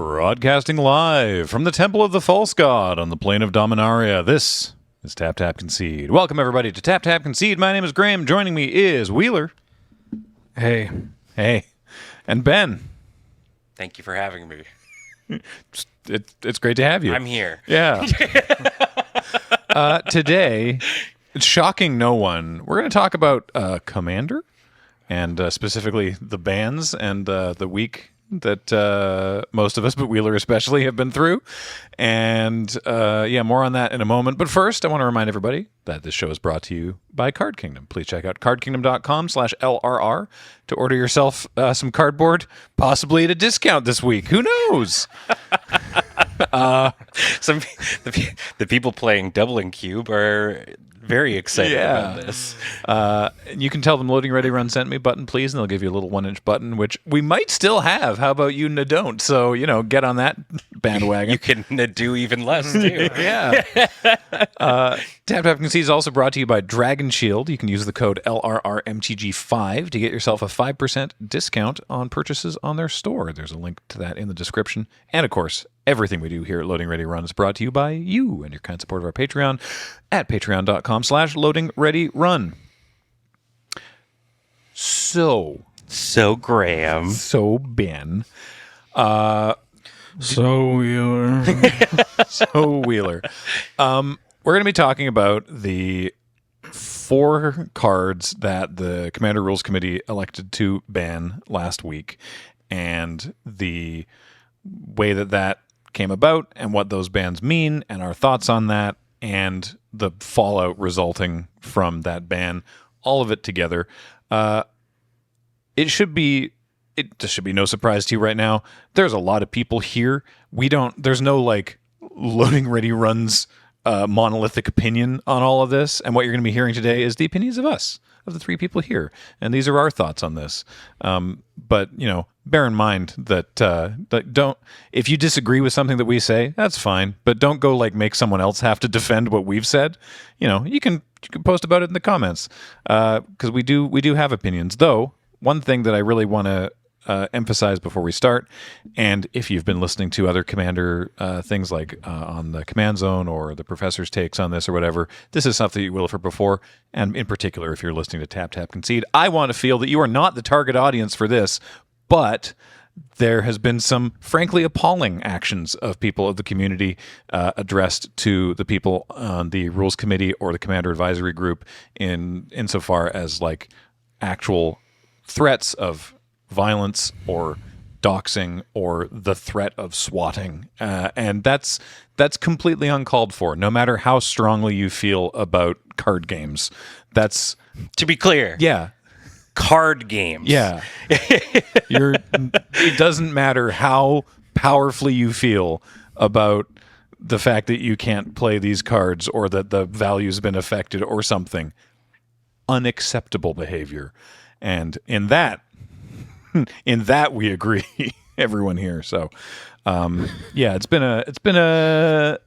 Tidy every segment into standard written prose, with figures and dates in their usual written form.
Broadcasting live from the Temple of the False God on the plain of Dominaria, this is Tap Tap Concede. Welcome, everybody, to Tap Tap Concede. My name is Graham. Joining me is Wheeler. Hey. Hey. And Ben. Thank you for having me. It's great to have you. I'm here. Yeah. Today, it's shocking no one. We're going to talk about Commander and specifically the bans and the week that most of us, but Wheeler especially, have been through. And more on that in a moment. But first, I want to remind everybody that this show is brought to you by Card Kingdom. Please check out cardkingdom.com/LRR to order yourself some cardboard, possibly at a discount this week. Who knows? The people playing Doubling Cube are very excited about this. You can tell them Loading Ready Run sent me button, please, and they'll give you a little 1-inch button, which we might still have. How about you don't? So, get on that bandwagon. You can do even less, too. Yeah. Tap Tap Concede is also brought to you by Dragon Shield. You can use the code LRRMTG5 to get yourself a 5% discount on purchases on their store. There's a link to that in the description. And, of course, everything we do here at Loading Ready Run is brought to you by you and your kind support of our Patreon at patreon.com/loadingreadyrun. So Graham. So Ben. So Wheeler. So Wheeler. We're going to be talking about the 4 cards that the Commander Rules Committee elected to ban last week and the way that came about and what those bans mean and our thoughts on that and the fallout resulting from that ban, all of it together. This should be no surprise to you right now. There's a lot of people here. There's no Loading Ready Runs monolithic opinion on all of this. And what you're going to be hearing today is the opinions of us, of the 3 people here. And these are our thoughts on this. But bear in mind that if you disagree with something that we say, that's fine. But don't go make someone else have to defend what we've said. You can post about it in the comments because we do have opinions. Though one thing that I really want to emphasize before we start, and if you've been listening to other Commander things on the Command Zone or the Professor's takes on this or whatever, this is something you will have heard before, and in particular if you're listening to Tap Tap Concede, I want to feel that you are not the target audience for this, but there has been some frankly appalling actions of people of the community addressed to the people on the Rules Committee or the Commander Advisory Group insofar as actual threats of violence or doxing or the threat of swatting. And that's completely uncalled for, no matter how strongly you feel about card games. That's... To be clear. Yeah. Card games. Yeah. It doesn't matter how powerfully you feel about the fact that you can't play these cards or that the value's been affected or something. Unacceptable behavior. And in that we agree, everyone here. So, it's been a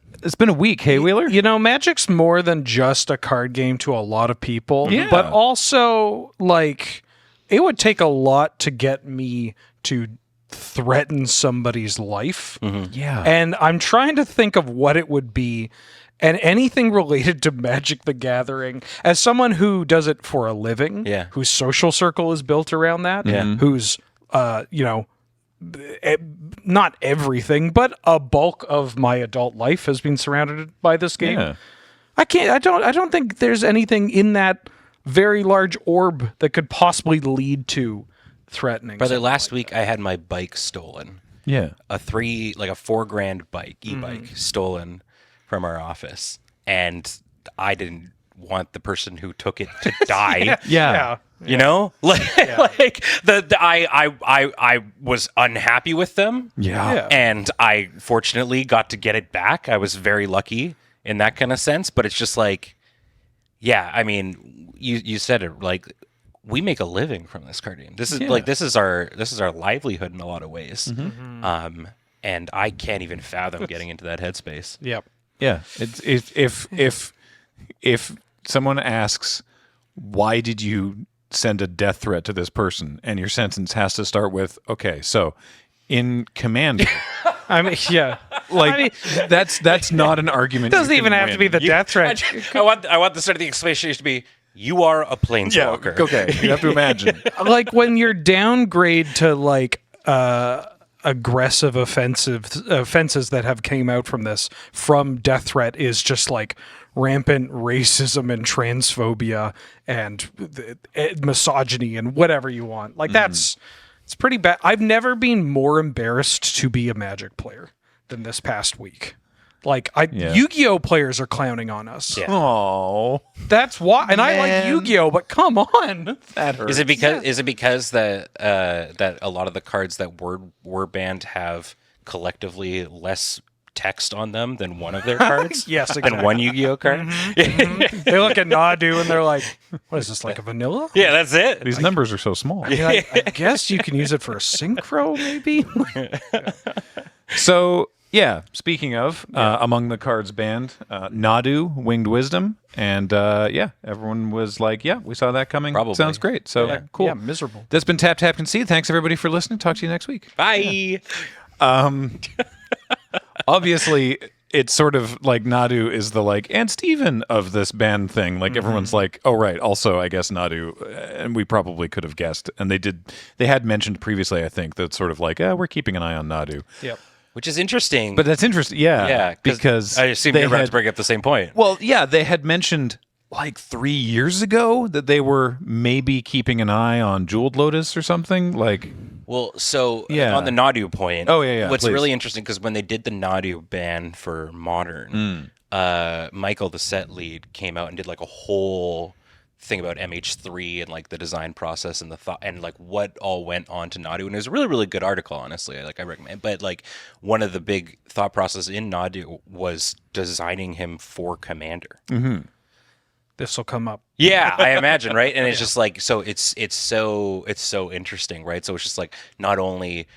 week. Hey, Wheeler. Magic's more than just a card game to a lot of people. Yeah. But also, it would take a lot to get me to threaten somebody's life. Mm-hmm. Yeah. And I'm trying to think of what it would be. And anything related to Magic the Gathering, as someone who does it for a living, whose social circle is built around that, whose, not everything, but a bulk of my adult life has been surrounded by this game. Yeah. I don't think there's anything in that very large orb that could possibly lead to threatening. Brother, last week I had my bike stolen. Yeah. A $4,000 bike, e-bike, stolen from our office, and I didn't want the person who took it to die. Yeah. I was unhappy with them. Yeah. And I fortunately got to get it back. I was very lucky in that kind of sense, but it's just you said it, we make a living from this card game. This is this is our livelihood in a lot of ways. Mm-hmm. And I can't even fathom getting into that headspace. Yep. Yeah, if someone asks, why did you send a death threat to this person, and your sentence has to start with, okay, so in Commander, I mean, yeah. Like, I mean, that's not an argument. it doesn't you even can have to be win. the death threat. I want the start of the explanation to be, you are a planeswalker. Yeah, okay. You have to imagine. Like when your downgrade to like aggressive offenses that have came out from death threat is just like rampant racism and transphobia and misogyny and whatever you want. Like it's pretty bad. I've never been more embarrassed to be a Magic player than this past week. Like Yu-Gi-Oh players are clowning on us. Yeah. Oh, That's why. And I like Yu-Gi-Oh, but come on. that hurts. Is it because that a lot of the cards that were banned have collectively less text on them than one of their cards? Yes, Than exactly. one Yu-Gi-Oh card? They look at Nadu and they're like, what is this, like a vanilla? Yeah, that's it. These numbers are so small. I guess you can use it for a synchro, maybe? So, yeah, speaking of, among the cards banned, Nadu, Winged Wisdom, and everyone was like, yeah, we saw that coming. Probably. Sounds great. So, cool. Yeah, miserable. That's been Tap, Tap, Concede. Thanks, everybody, for listening. Talk to you next week. Bye. Obviously, it's sort of like Nadu is the like, and Steven of this band thing. Like, everyone's like, oh, right. Also, I guess Nadu, and we probably could have guessed. And they had mentioned previously, I think, that sort of like, we're keeping an eye on Nadu. Yep. Which is interesting. But that's interesting. Yeah. yeah, Because I assume they you're about had- to bring up the same point. Well, yeah, they had mentioned like 3 years ago that they were maybe keeping an eye on Jeweled Lotus or something. Like, Well, so Yeah. on the Nadu point, Yeah, what's please. really interesting, because when they did the Nadu ban for Modern, Michael, the set lead, came out and did like a whole thing about MH3 and like the design process and the thought and like what all went on to Nadu, and it was a really, really good article, honestly. I recommend. But like one of the big thought process in Nadu was designing him for Commander. This will come up. Yeah, I imagine, right? And it's just like, so it's so interesting, right? So it's just like, not only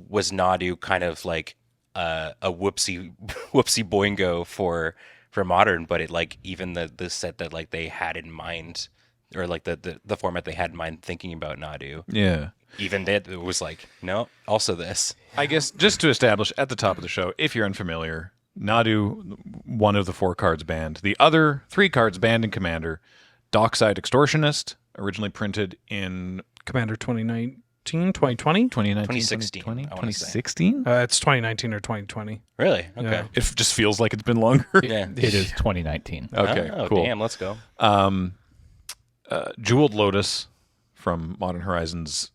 was Nadu kind of like a whoopsie boingo for Modern, but it like even the set that like they had in mind, or like the format they had in mind thinking about Nadu, yeah. even that it was like, no, also this. I guess just to establish at the top of the show, if you're unfamiliar, Nadu, one of the 4 cards banned. The other 3 cards banned in Commander, Dockside Extortionist, originally printed in Commander 2019, 2020? 2016, 2020, I wanna say. 2016? It's 2019 or 2020. Really? Okay. Yeah. It just feels like it's been longer. Yeah. It is 2019. Okay, Oh, cool. damn, let's go. Jeweled Lotus from Modern Horizons.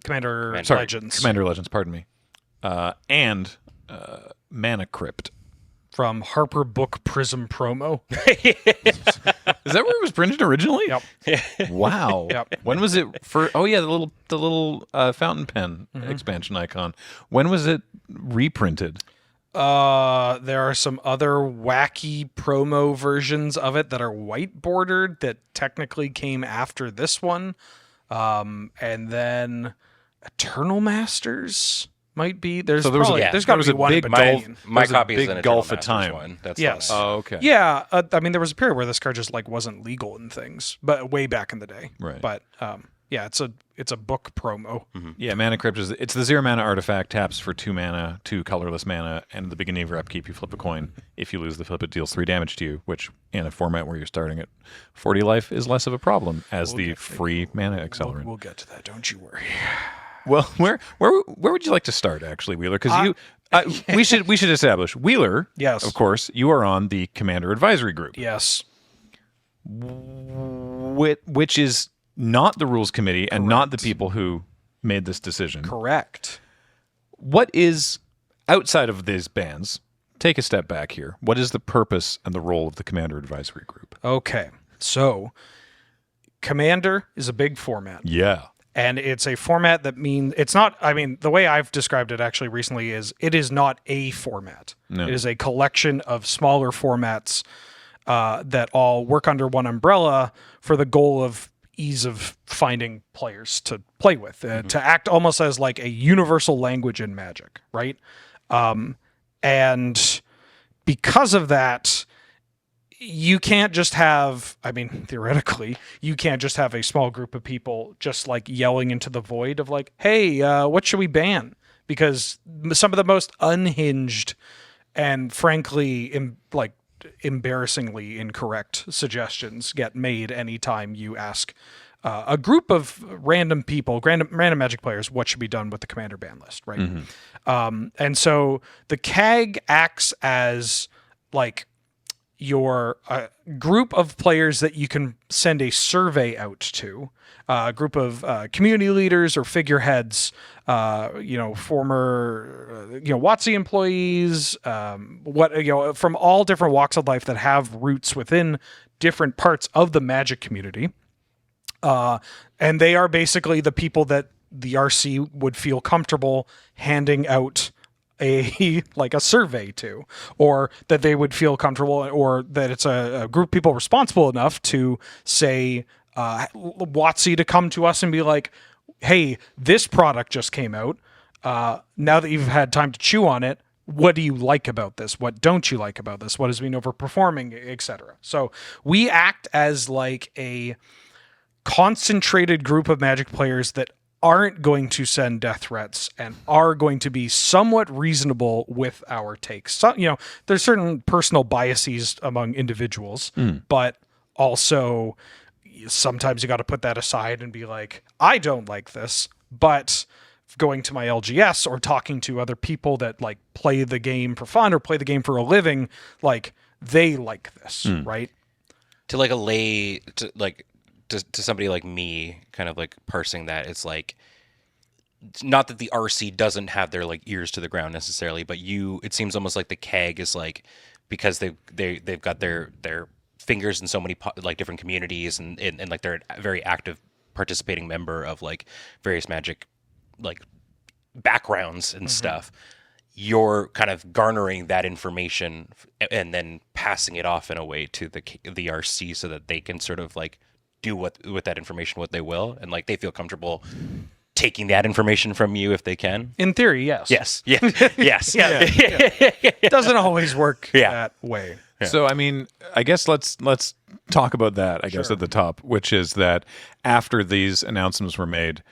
Commander Sorry, Legends. Commander Legends, pardon me. And Mana Crypt. From Harper Book Prism promo. Is that where it was printed originally? Yep. Wow. Yep. When was it for? Oh yeah, the little fountain pen expansion icon. When was it reprinted? There are some other wacky promo versions of it that are white bordered that technically came after this one. And then Eternal Masters might be. There's So there was probably, a- there's got to there be was a one in big between. My There's a copy is big an Eternal gulf of Masters time. one. That's Yes. what I- Oh, okay. Yeah, I mean there was a period where this card just like wasn't legal in things, but way back in the day. Right. But yeah, it's a book promo. Yeah, Mana Crypt it's the 0 mana artifact, taps for 2 mana, 2 colorless mana, and at the beginning of your upkeep you flip a coin. If you lose the flip, it deals 3 damage to you, which in a format where you're starting at 40 life is less of a problem as the free mana accelerant. We'll get to that. Don't you worry. Well, where would you like to start, actually, Wheeler? Because we should establish Wheeler. Yes. Of course, you are on the Commander Advisory Group, Yes. which is not the Rules Committee and not the people who made this decision. Correct. What is outside of these bans? Take a step back here. What is the purpose and the role of the Commander Advisory Group? Okay. So, Commander is a big format. Yeah. And it's a format that means it's not, I mean, the way I've described it actually recently is it is not a format. No. It is a collection of smaller formats that all work under one umbrella for the goal of ease of finding players to play with, to act almost as like a universal language in Magic, right? And because of that, you can't just have, I mean, theoretically, you can't just have a small group of people just like yelling into the void of like, hey, what should we ban? because some of the most unhinged and frankly embarrassingly incorrect suggestions get made anytime you ask a group of random people, random Magic players, what should be done with the commander ban list, right? And so the CAG acts as like your group of players that you can send a survey out to, a group of community leaders or figureheads, former, WotC employees, from all different walks of life that have roots within different parts of the Magic community. And they are basically the people that the RC would feel comfortable handing out a survey to, or that they would feel comfortable, or that it's a group of people responsible enough to say, WotC to come to us and be like, hey, this product just came out. Now that you've had time to chew on it, what do you like about this? What don't you like about this? What has been overperforming, etc. So we act as like a concentrated group of Magic players that aren't going to send death threats and are going to be somewhat reasonable with our takes. So, there's certain personal biases among individuals, but also sometimes you got to put that aside and be like, I don't like this, but going to my LGS or talking to other people that like play the game for fun or play the game for a living, like they like this, right? To like to somebody like me, kind of like parsing that, it's like, not that the RC doesn't have their like ears to the ground necessarily, but it seems almost like the CAG is like, because they've got their fingers in so many like different communities and like they're a very active participating member of like various Magic like backgrounds and stuff. You're kind of garnering that information and then passing it off in a way to the RC so that they can sort of like do with that information what they will, and like they feel comfortable taking that information from you if they can. In theory, yes. Yes. Yeah. Yes. Yeah. It doesn't always work that way. Yeah. So, I mean, I guess let's talk about that, I guess, at the top, which is that after these announcements were made,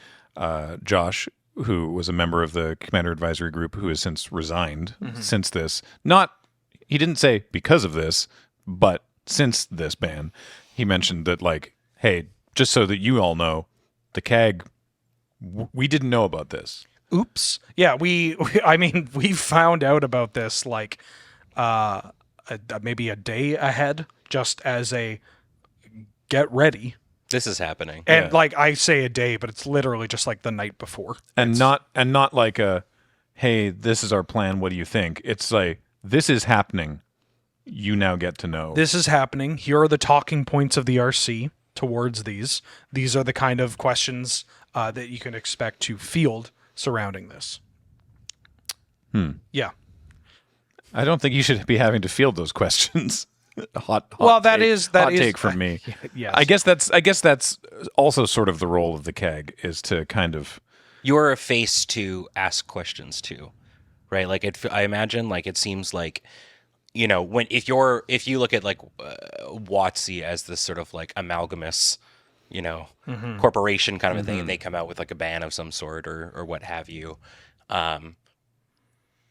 Josh, who was a member of the Commander Advisory Group, who has since resigned since this, he didn't say because of this, but since this ban, he mentioned that, like, hey, just so that you all know, the CAG, we didn't know about this. Oops. Yeah, we found out about this like maybe a day ahead, just as a get ready. This is happening. And like I say a day, but it's literally just like the night before. And not like a, hey, this is our plan, what do you think? It's like, this is happening. You now get to know. This is happening. Here are the talking points of the RC towards these. These are the kind of questions that you can expect to field surrounding this. Yeah. I don't think you should be having to field those questions. hot take from me. Yes. I guess that's also sort of the role of the CAG, is to kind of, you're a face to ask questions to, right? Like I imagine like it seems like, if you look at like WotC as this sort of like amalgamous, corporation kind of a thing, and they come out with like a ban of some sort or what have you.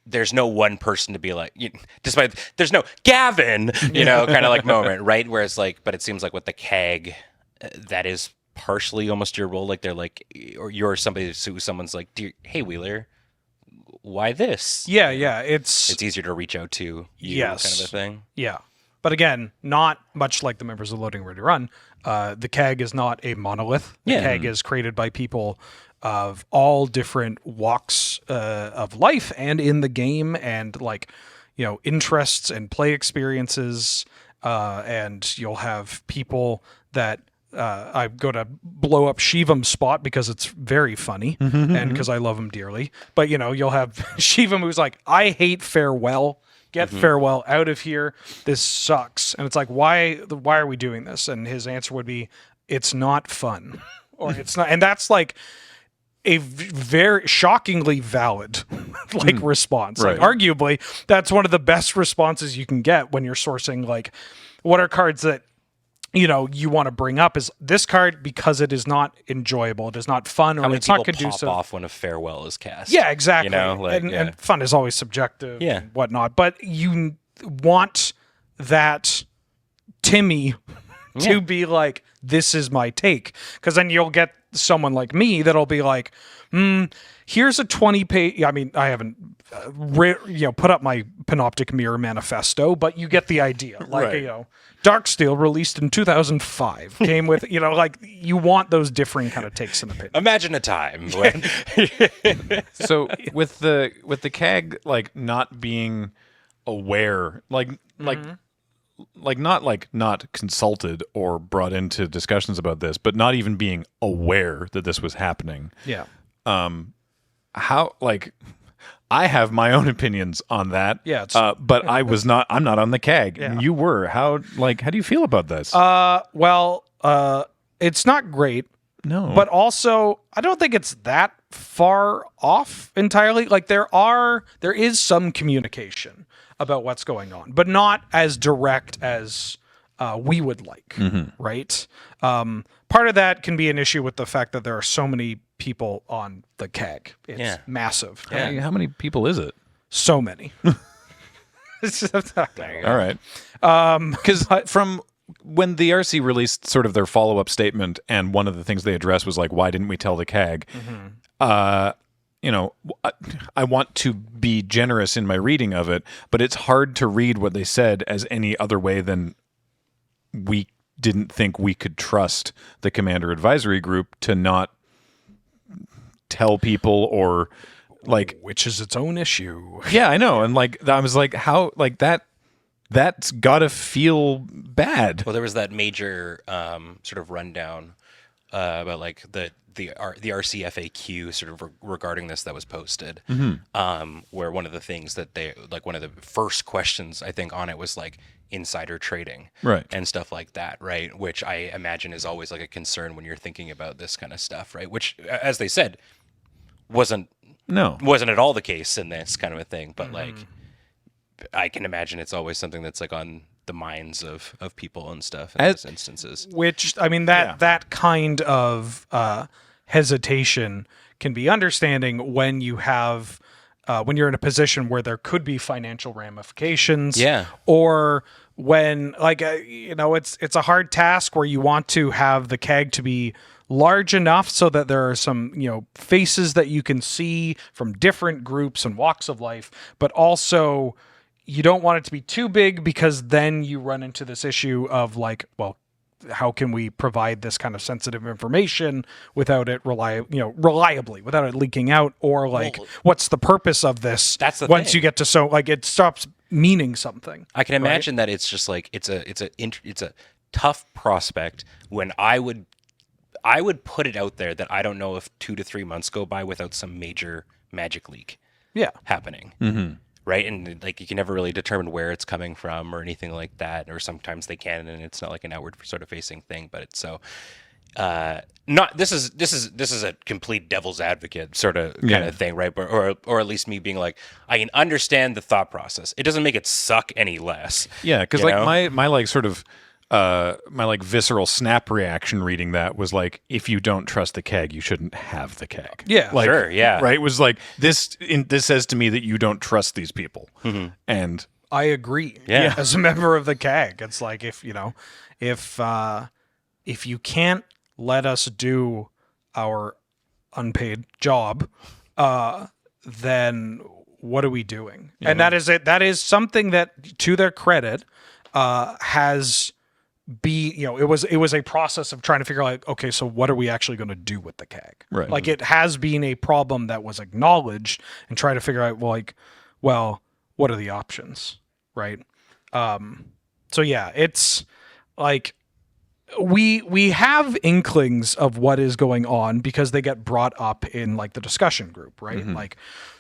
There's no one person to be like, there's no Gavin, kind of like moment, right? Whereas like, but it seems like with the CAG, that is partially almost your role. Like they're like, or you're somebody who someone's like, hey Wheeler, why this? Yeah. It's easier to reach out to you, kind of a thing. Yeah. But again, not much like the members of Loading Ready Run. The CAG is not a monolith. The CAG is created by people of all different walks of life and in the game, and like, interests and play experiences. And you'll have people that I go to blow up Shivam spot because it's very funny and because I love him dearly. But, you'll have Shivam who's like, I hate Farewell. Get Farewell out of here. This sucks. And it's like, why are we doing this? And his answer would be, it's not fun. Or it's not. And that's like a very shockingly valid response. Right. Like, arguably, that's one of the best responses you can get when you're sourcing like, what are cards that you want to bring up is this card, because it is not enjoyable, it is not fun, How or many it's not people conducive. pop off when a farewell is cast? Yeah, exactly. Like, and fun is always subjective Yeah. and whatnot. But you want that Timmy to be like, this is my take. Because then you'll get someone like me that'll be like, here's a 20-page... I mean, I haven't put up my Panoptic Mirror manifesto, but you get the idea. Like, Right. Darksteel, released in 2005, came with, like, you want those differing kind of takes and opinions. Imagine a time when So with the CAG like not being aware, not consulted or brought into discussions about this, but not even being aware that this was happening. Yeah. How I have my own opinions on that. Yeah, it's- but I'm not on the CAG. Yeah. You were. How do you feel about this? It's not great. No. But also, I don't think it's that far off entirely. Like there is some communication about what's going on, but not as direct as we would like, right? Part of that can be an issue with the fact that there are so many people on the CAG. It's massive. How many people is it? So many. All right. Because from when the RC released sort of their follow-up statement, and one of the things they addressed was like, why didn't we tell the CAG? I want to be generous in my reading of it, but it's hard to read what they said as any other way than we didn't think we could trust the Commander Advisory Group to not tell people, or like, which is its own issue. yeah, I know. And I was like, how, like that's gotta feel bad. Well, there was that major sort of rundown about like the RC FAQ sort of regarding this that was posted, where one of the things that one of the first questions I think on it was like insider trading, Right. and stuff like that, right? Which I imagine is always like a concern when you're thinking about this kind of stuff, right? Which, as they said, wasn't at all the case in this kind of a thing, but like I can imagine it's always something that's like on the minds of people and stuff in those instances. Which, I mean, that kind of hesitation can be understanding when you have when you're in a position where there could be financial ramifications. Yeah. Or when it's a hard task where you want to have the CAG to be large enough so that there are some faces that you can see from different groups and walks of life, but also you don't want it to be too big, because then you run into this issue of like, well, how can we provide this kind of sensitive information without it reliably, without it leaking out, or like, what's the purpose of this? That's the once thing. you get to it stops meaning something. I can imagine that it's just like it's a tough prospect when I would put it out there that I don't know if 2 to 3 months go by without some major magic leak happening. Right. And like you can never really determine where it's coming from or anything like that. Or sometimes they can, and it's not like an outward sort of facing thing. But it's so this is a complete devil's advocate sort of kind of thing, right? Or at least me being like, I can understand the thought process. It doesn't make it suck any less. Yeah, because like my like sort of my like visceral snap reaction reading that was like, if you don't trust the CAG, you shouldn't have the CAG. Yeah, like, sure, yeah, right. It was like this says to me that you don't trust these people, and I agree. Yeah. As a member of the CAG, it's like if you can't let us do our unpaid job, then what are we doing? And that is it. That is something that, to their credit, has it was a process of trying to figure out, like, okay, so what are we actually going to do with the CAG? Right. Like, it has been a problem that was acknowledged, and try to figure out, well, what are the options? Right. So yeah, it's like we have inklings of what is going on because they get brought up in like the discussion group, right? Like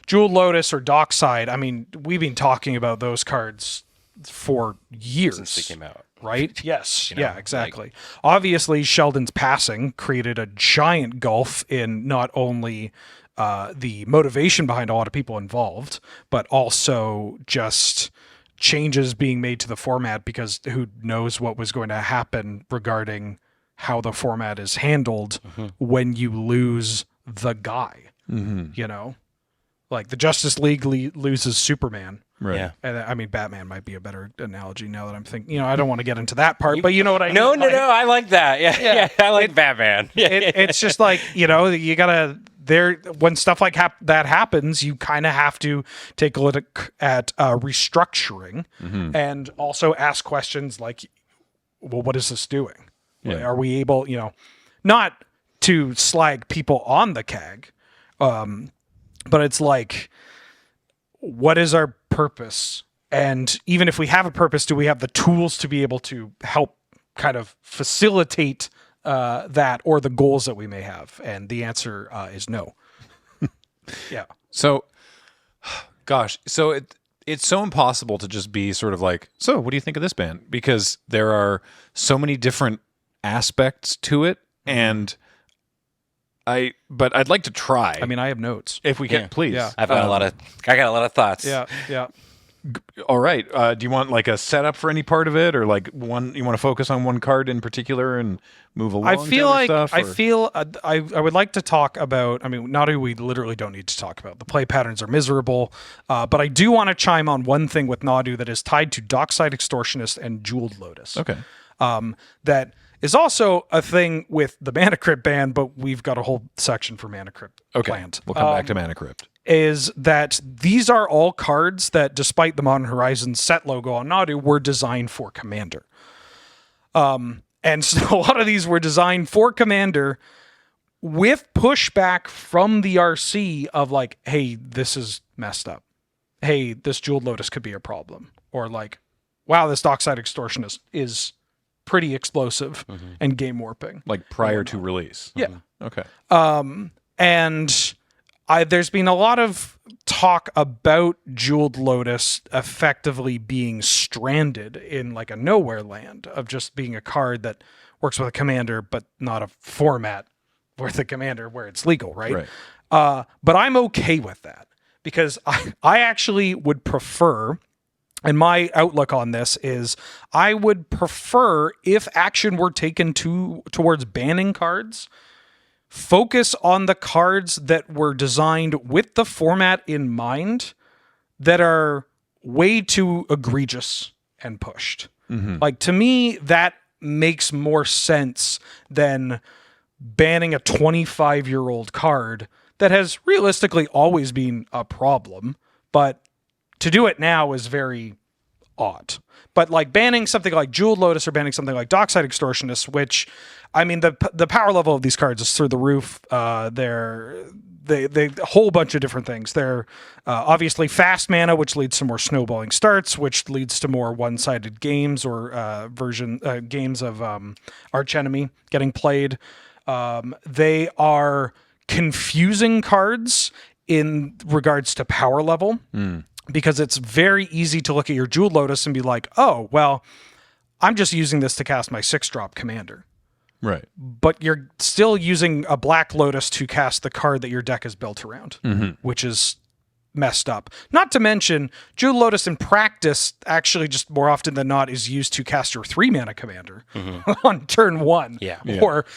Jewel Lotus or Dockside. I mean, we've been talking about those cards for years Since they came out. Right? Yes. Yeah, exactly. Obviously, Sheldon's passing created a giant gulf in not only the motivation behind a lot of people involved, but also just changes being made to the format because who knows what was going to happen regarding how the format is handled when you lose the guy. You know, like the Justice League loses Superman. Right. Yeah. And I mean, Batman might be a better analogy now that I'm thinking. You know, I don't want to get into that part, but you know what I mean. No, I like that. Yeah, I like Batman. It's just like, you know, you gotta when stuff like that happens, you kind of have to take a look at restructuring and also ask questions like, well, what is this doing? Yeah. Are we able, you know, not to slag people on the CAG, but it's like, what is our purpose? And even if we have a purpose, do we have the tools to be able to help kind of facilitate that or the goals that we may have? And the answer is no. Yeah. So, gosh, so it's so impossible to just be sort of like, so what do you think of this band? Because there are so many different aspects to it, and but I'd like to try. I mean, I have notes. if we can, Yeah. please. Yeah. I got a lot of thoughts. Yeah. All right. Do you want like a setup for any part of it, or like one? You want to focus on one card in particular and move along? I to feel other like stuff, I would like to talk about. I mean, Nadu, we literally don't need to talk about. The play patterns are miserable, but I do want to chime on one thing with Nadu that is tied to Dockside Extortionist and Jeweled Lotus. Okay. That is also a thing with the Mana Crypt ban, but we've got a whole section for Mana Crypt planned. We'll come back to Mana Crypt. Is that these are all cards that, despite the Modern Horizons set logo on Nadu, were designed for Commander. And so a lot of these were designed for Commander with pushback from the RC of like, hey, this is messed up. Hey, this Jeweled Lotus could be a problem. Or like, wow, this Dockside Extortionist is pretty explosive and game warping. Like prior to release. Yeah. Okay. And there's been a lot of talk about Jeweled Lotus effectively being stranded in like a nowhere land of just being a card that works with a commander, but not a format with a commander where it's legal, right? But I'm okay with that because I actually would prefer, and my outlook on this is I would prefer if action were taken towards banning cards, focus on the cards that were designed with the format in mind that are way too egregious and pushed. Like, to me, that makes more sense than banning a 25-year-old card that has realistically always been a problem, but to do it now is very odd. But like banning something like Jeweled Lotus or banning something like Dockside Extortionist, which, I mean, the power level of these cards is through the roof. They're a whole bunch of different things. They're obviously fast mana, which leads to more snowballing starts, which leads to more one-sided games or games of Archenemy getting played. They are confusing cards in regards to power level. Because it's very easy to look at your Jeweled Lotus and be like, oh, well, I'm just using this to cast my 6-drop commander. Right. But you're still using a Black Lotus to cast the card that your deck is built around, which is messed up. Not to mention, Jeweled Lotus in practice actually just more often than not is used to cast your 3-mana commander on turn 1. Yeah. Or,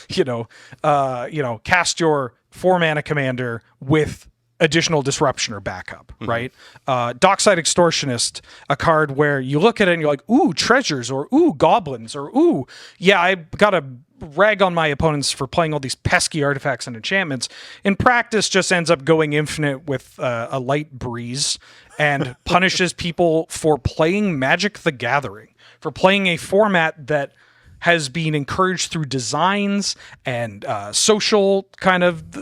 cast your 4-mana commander with additional disruption or backup, right? Dockside Extortionist, a card where you look at it and you're like, ooh, treasures, or ooh, goblins, or ooh, yeah, I got to rag on my opponents for playing all these pesky artifacts and enchantments. In practice, just ends up going infinite with a light breeze and punishes people for playing Magic the Gathering, for playing a format that has been encouraged through designs and social kind of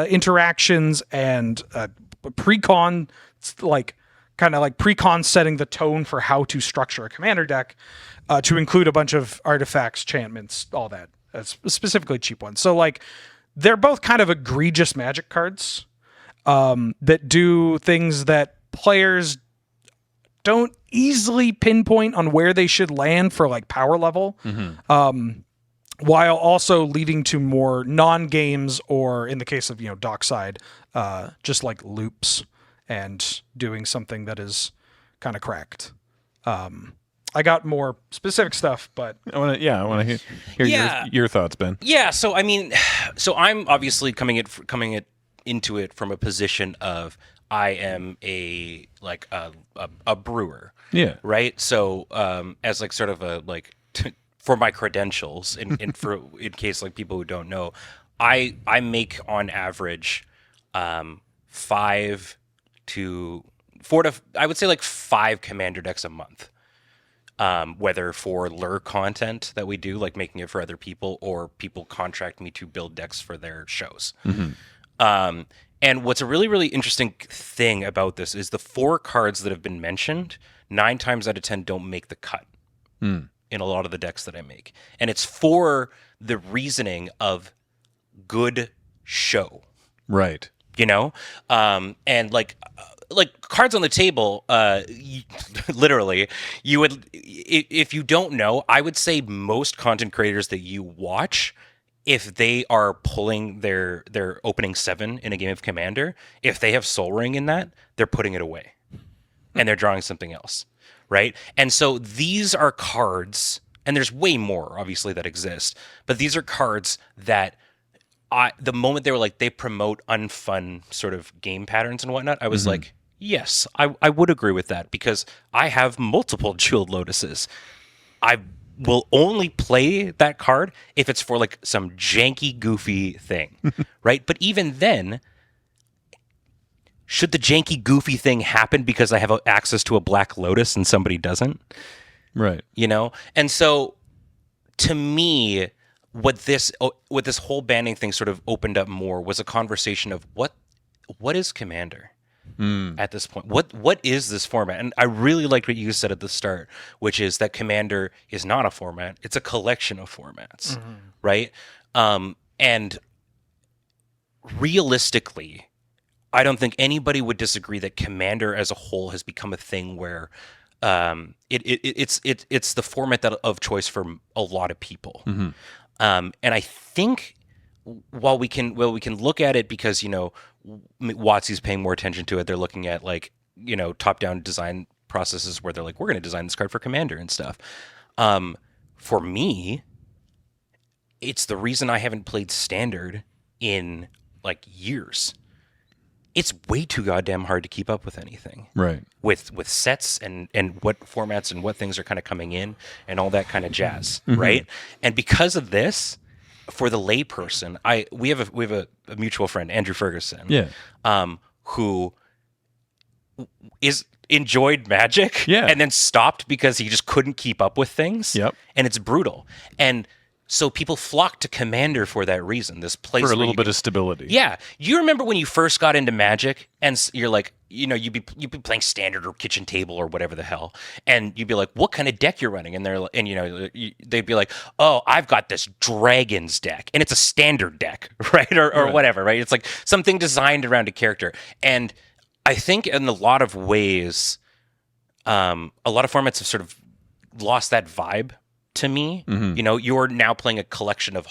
interactions and pre-con, pre-con setting the tone for how to structure a commander deck to include a bunch of artifacts, enchantments, all that, specifically cheap ones. So like they're both kind of egregious Magic cards that do things that players don't easily pinpoint on where they should land for like power level, while also leading to more non-games, or in the case of, Dockside, just like loops and doing something that is kind of cracked. I got more specific stuff, but I want to hear Yeah. your thoughts, Ben. Yeah, so I mean, so I'm obviously coming into it from a position of I am a brewer. Yeah. Right. So as like sort of a like for my credentials in for in case like people who don't know, I make on average 5 to 4 to I would say like 5 commander decks a month. Whether for lure content that we do, like making it for other people, or people contract me to build decks for their shows. And what's a really, really interesting thing about this is the 4 cards that have been mentioned, 9 times out of 10 don't make the cut in a lot of the decks that I make. And it's for the reasoning of good show. Right. You know? And like cards on the table, literally, you would, if you don't know, I would say most content creators that you watch, if they are pulling their opening 7 in a game of Commander, if they have Soul Ring in that, they're putting it away and they're drawing something else, right? And so these are cards, and there's way more obviously that exist, but these are cards that the moment they were like, they promote unfun sort of game patterns and whatnot, I was like, yes, I would agree with that, because I have multiple Jeweled Lotuses. I will only play that card if it's for like some janky, goofy thing, right? But even then, should the janky, goofy thing happen because I have access to a Black Lotus and somebody doesn't? Right. You know? And so, to me, what this whole banning thing sort of opened up more was a conversation of what is Commander at this point? What is this format? And I really liked what you said at the start, which is that Commander is not a format; it's a collection of formats, right? And realistically, I don't think anybody would disagree that Commander as a whole has become a thing where it's the format of choice for a lot of people. And I think while we can look at it because, you know, WotC's paying more attention to it, they're looking at like, you know, top-down design processes where they're like, we're going to design this card for Commander and stuff. For me, it's the reason I haven't played Standard in like years. It's way too goddamn hard to keep up with anything. Right. With sets and what formats and what things are kind of coming in and all that kind of jazz, right? And because of this, for the layperson, we have a mutual friend, Andrew Ferguson, who enjoyed Magic, and then stopped because he just couldn't keep up with things. Yep. And it's brutal. And so people flock to Commander for that reason. This place for a little bit of stability. Yeah, you remember when you first got into Magic, and you're like, you know, you'd be playing Standard or Kitchen Table or whatever the hell, and you'd be like, what kind of deck you're running? And you know, they'd be like, oh, I've got this Dragons deck, and it's a Standard deck, right, or whatever, right? It's like something designed around a character, and I think in a lot of ways, a lot of formats have sort of lost that vibe. To me, you know, you're now playing a collection of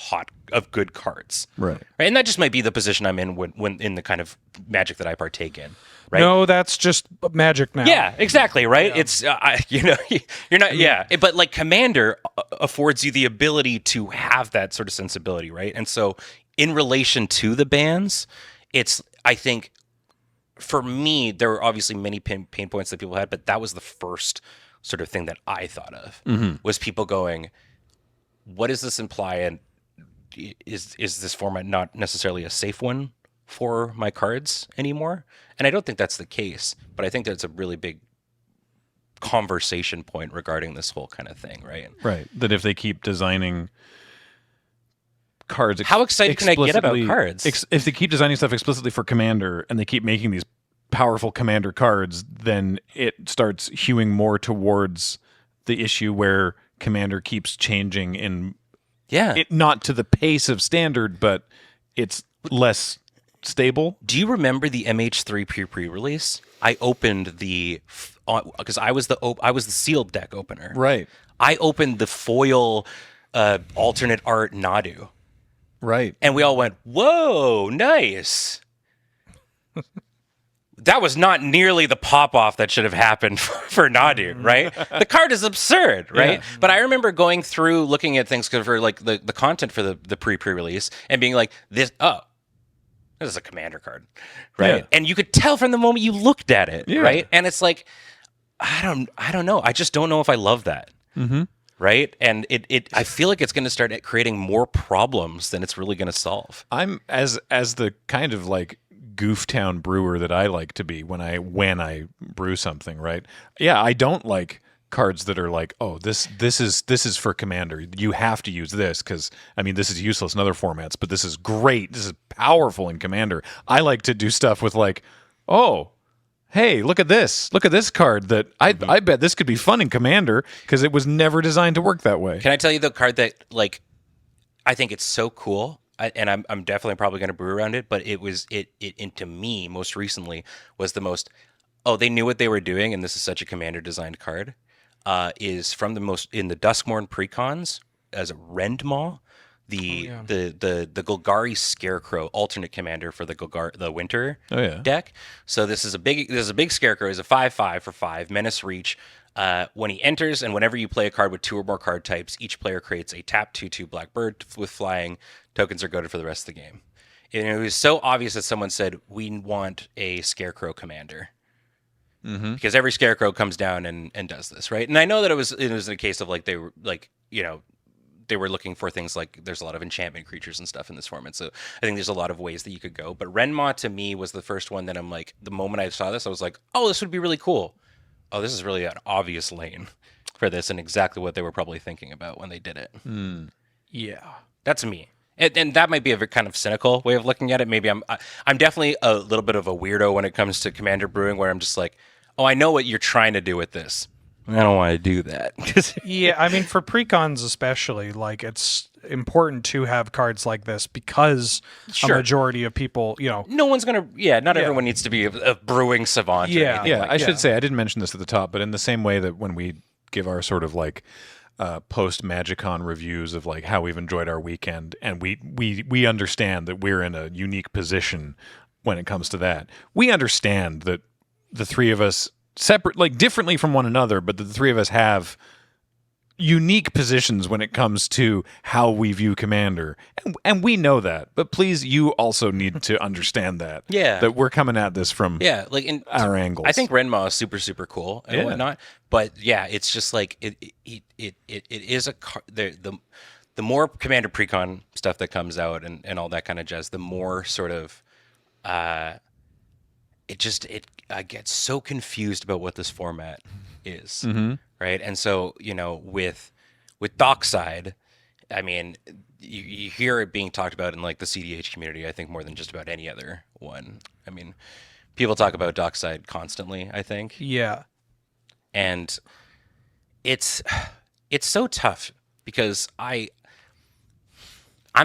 good cards, right? And that just might be the position I'm in when in the kind of Magic that I partake in, right? No, that's just Magic now. Yeah, exactly, right. Yeah. It's you know, you're not, but like Commander affords you the ability to have that sort of sensibility, right? And so, in relation to the bans, it's, I think, for me, there were obviously many pain points that people had, but that was the first sort of thing that I thought of was people going, what does this imply? And is this format not necessarily a safe one for my cards anymore? And I don't think that's the case, but I think that's a really big conversation point regarding this whole kind of thing, right? Right. That if they keep designing cards, how excited can I get about cards? If they keep designing stuff explicitly for Commander and they keep making these powerful Commander cards, then it starts hewing more towards the issue where Commander keeps changing in not to the pace of Standard, but it's less stable. Do you remember the MH3 pre-release? I opened because I was the sealed deck opener. Right. I opened the foil alternate art Nadu. Right. And we all went, "Whoa, nice." that was not nearly the pop-off that should have happened for Nadu, right? The card is absurd, right? Yeah. But I remember going through, looking at things for like the content for the pre-release and being like, this is a commander card, right? Yeah. And you could tell from the moment you looked at it, Yeah. right? And it's like, I don't know. I just don't know if I love that. Mm-hmm. Right. And I feel like it's going to start creating more problems than it's really going to solve. I'm as the kind of like gooftown brewer that I like to be when I brew something, right? Yeah, I don't like cards that are like, oh, this is for commander. You have to use this because I mean this is useless in other formats, but this is great. This is powerful in commander. I like to do stuff with like, oh, hey, look at this. Look at this card that I bet this could be fun in commander because it was never designed to work that way. Can I tell you the card that like I think it's so cool? And I'm definitely probably going to brew around it, but it to me most recently was the most, oh, they knew what they were doing, and this is such a commander designed card, is from in the Duskmourn precons as a Rendmaw, the Golgari Scarecrow alternate commander for the winter deck. So this is a big Scarecrow. Is a 5/5 for 5 menace reach. When he enters, and whenever you play a card with 2 or more card types, each player creates a tap 2/2 black bird with flying. Tokens are goaded for the rest of the game. And it was so obvious that someone said, we want a Scarecrow commander. Mm-hmm. Because every Scarecrow comes down and does this, right? And I know that it was a case of like they were like, they were looking for things like there's a lot of enchantment creatures and stuff in this format. So I think there's a lot of ways that you could go. But Renmaw to me was the first one that I'm like, the moment I saw this, I was like, oh, this would be really cool. Oh, this is really an obvious lane for this and exactly what they were probably thinking about when they did it. Yeah. That's me. And that might be a kind of cynical way of looking at it. Maybe I'm definitely a little bit of a weirdo when it comes to Commander brewing, where I'm just like, oh, I know what you're trying to do with this. I don't want to do that. Yeah, I mean, for precons especially, like, it's important to have cards like this because a majority of people, no one's going to, not everyone needs to be a brewing savant. Yeah. I should say, I didn't mention this at the top, but in the same way that when we give our sort of like post MagicCon reviews of like how we've enjoyed our weekend, and we understand that we're in a unique position when it comes to that. We understand that the three of us separate, like differently from one another, but the three of us have unique positions when it comes to how we view Commander, and we know that. But please, you also need to understand that. That we're coming at this from like in our angles. I think Renmaw is super super cool and whatnot, but it's just like it is the more Commander precon stuff that comes out and all that kind of jazz, the more sort of I get so confused about what this format is. Mm-hmm. Right. And so, with Dockside, I mean, you hear it being talked about in like the CDH community, I think more than just about any other one. I mean, people talk about Dockside constantly, I think. Yeah. And it's so tough because I'm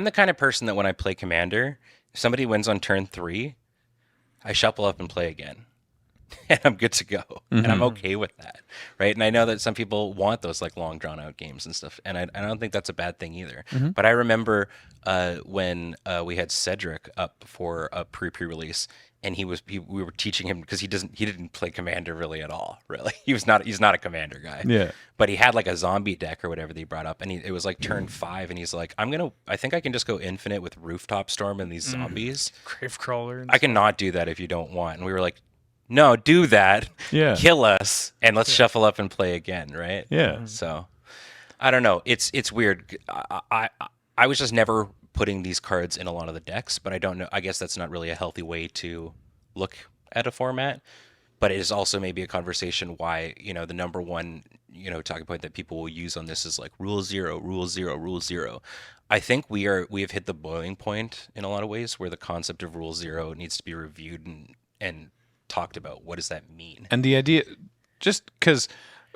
the kind of person that when I play Commander, if somebody wins on turn 3, I shuffle up and play again. And I'm good to go. Mm-hmm. And I'm okay with that. Right. And I know that some people want those like long drawn out games and stuff. And I don't think that's a bad thing either. Mm-hmm. But I remember when we had Cedric up for a pre-release, and we were teaching him because he didn't play Commander really at all. Really. He's not a Commander guy. Yeah. But he had like a zombie deck or whatever that he brought up. And it was like turn 5. And he's like, I think I can just go infinite with Rooftop Storm and these zombies. Gravecrawler. I cannot do that if you don't want. And we were like, no, do that. Yeah. Kill us, and let's shuffle up and play again, right? Yeah. So, I don't know. It's weird. I was just never putting these cards in a lot of the decks, but I don't know. I guess that's not really a healthy way to look at a format. But it is also maybe a conversation why, the number one, talking point that people will use on this is like rule 0, rule 0, rule 0. I think we have hit the boiling point in a lot of ways where the concept of rule 0 needs to be reviewed and talked about. What does that mean? And the idea, just because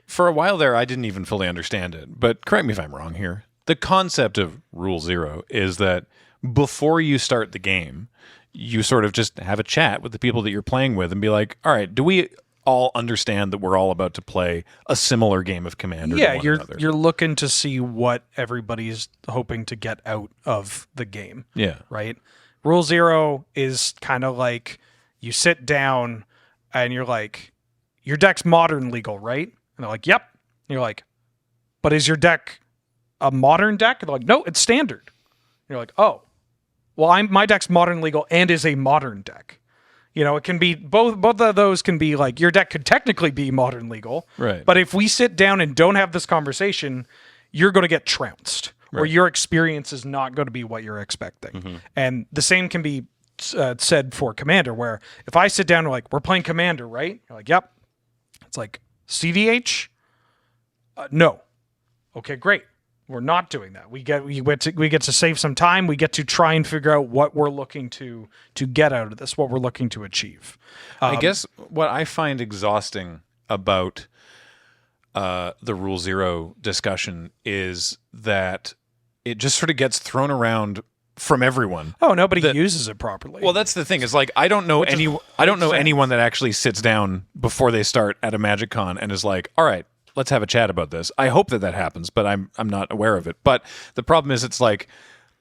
for a while there I didn't even fully understand it, but correct me if I'm wrong here. The concept of rule 0 is that before you start the game, you sort of just have a chat with the people that you're playing with and be like, all right, do we all understand that we're all about to play a similar game of Commander? Yeah, you're looking to see what everybody's hoping to get out of the game. Yeah. Right? Rule 0 is kind of like you sit down and you're like, your deck's modern legal, right? And they're like, yep. And you're like, but is your deck a modern deck? And they're like, no, it's standard. And you're like, oh, well, my deck's modern legal and is a modern deck. It can be both of those can be like, your deck could technically be modern legal. Right. But if we sit down and don't have this conversation, you're going to get trounced. Or your experience is not going to be what you're expecting. And the same can be said for Commander, where if I sit down and we're playing Commander, right? You're like, yep. It's like, CDH? No. Okay, great. We're not doing that. We get to save some time. We get to try and figure out what we're looking to get out of this, what we're looking to achieve. I guess what I find exhausting about the Rule Zero discussion is that it just sort of gets thrown around from everyone. Oh, nobody uses it properly. Well, that's the thing. Is like I don't know anyone that actually sits down before they start at a Magic Con and is like, all right, let's have a chat about this. I hope that happens, but I'm not aware of it. But the problem is, it's like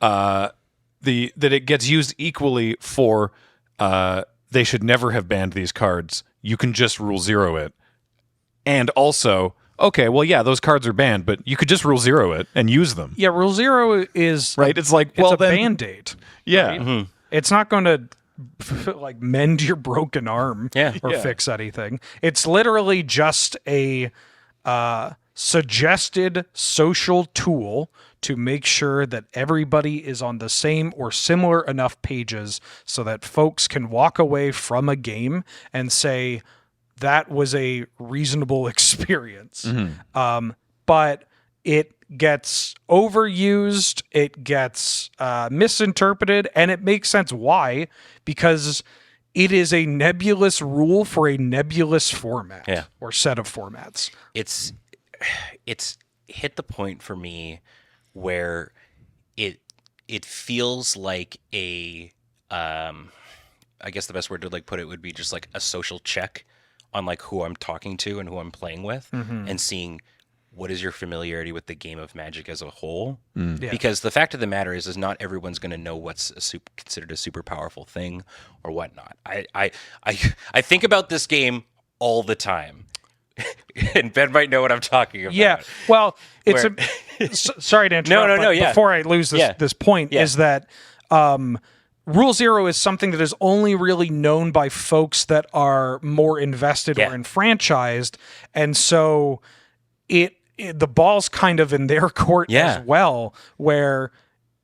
that it gets used equally for they should never have banned these cards. You can just Rule Zero it, and also, okay, well, yeah, those cards are banned, but you could just Rule Zero it and use them. Yeah, Rule Zero is right. It's like, well, it's a Band-Aid. Yeah, right? It's not going to like mend your broken arm or Yeah. fix anything. It's literally just a suggested social tool to make sure that everybody is on the same or similar enough pages so that folks can walk away from a game and say, that was a reasonable experience. But it gets overused, it gets misinterpreted, and it makes sense why, because it is a nebulous rule for a nebulous format or set of formats. It's hit the point for me where it feels like a I guess the best word to put it would be just like a social check on who I'm talking to and who I'm playing with, and seeing what is your familiarity with the game of Magic as a whole. Yeah. Because the fact of the matter is not everyone's going to know what's considered a super powerful thing or whatnot. I think about this game all the time. And Ben might know what I'm talking about. Yeah, well, it's sorry to interrupt. No, yeah. Before I lose this point, is that Rule Zero is something that is only really known by folks that are more invested or enfranchised, and so the ball's kind of in their court as well, where,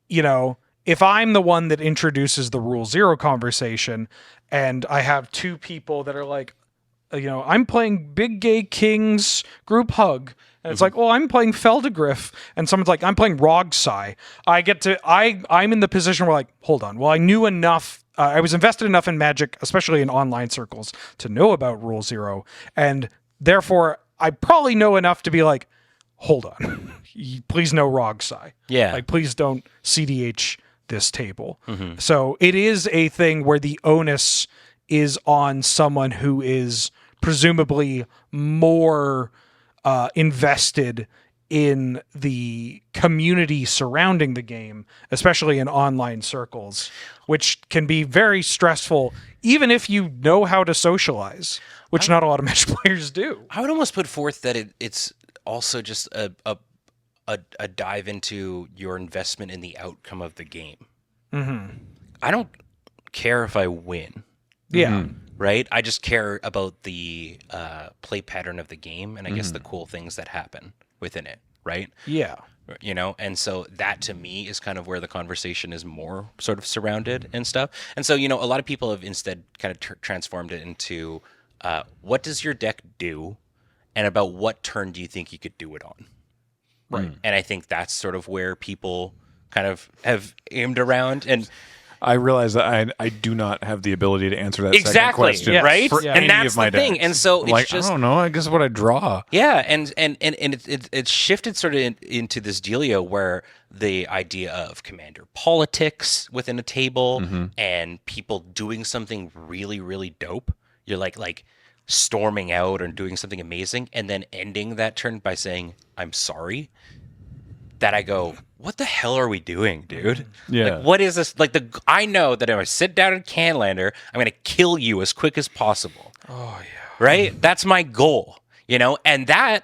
if I'm the one that introduces the Rule Zero conversation and I have two people that are like, I'm playing Big Gay Kings group hug. And it's like, well, I'm playing Feldegriff. And someone's like, I'm playing Rogsai. I'm in the position where hold on. Well, I knew enough. I was invested enough in Magic, especially in online circles, to know about Rule Zero. And therefore, I probably know enough to be like, hold on. Please no Rogsai. Yeah. Please don't CDH this table. So it is a thing where the onus is on someone who is presumably more invested in the community surrounding the game, especially in online circles, which can be very stressful, even if you know how to socialize, which not a lot of Magic players do. I would almost put forth that it's also just a dive into your investment in the outcome of the game. I don't care if I win. Yeah. Right? I just care about the play pattern of the game, and I guess the cool things that happen within it, right? Yeah. And so that to me is kind of where the conversation is more sort of surrounded and stuff. And so, a lot of people have instead kind of transformed it into what does your deck do, and about what turn do you think you could do it on? Right. And I think that's sort of where people kind of have aimed around. And I realize that I do not have the ability to answer that second exactly, question right? for And any that's of my the thing. decks. And so it's I just, don't know. I guess what I draw. yeah, and it's shifted sort of into this dealio where the idea of commander politics within a table and people doing something really, really dope. You're like storming out or doing something amazing, and then ending that turn by saying, "I'm sorry." That I go, what the hell are we doing, dude? Yeah. Like, what is this? Like, I know that if I sit down in Canlander, I'm going to kill you as quick as possible. Oh, yeah. Right? That's my goal, and that,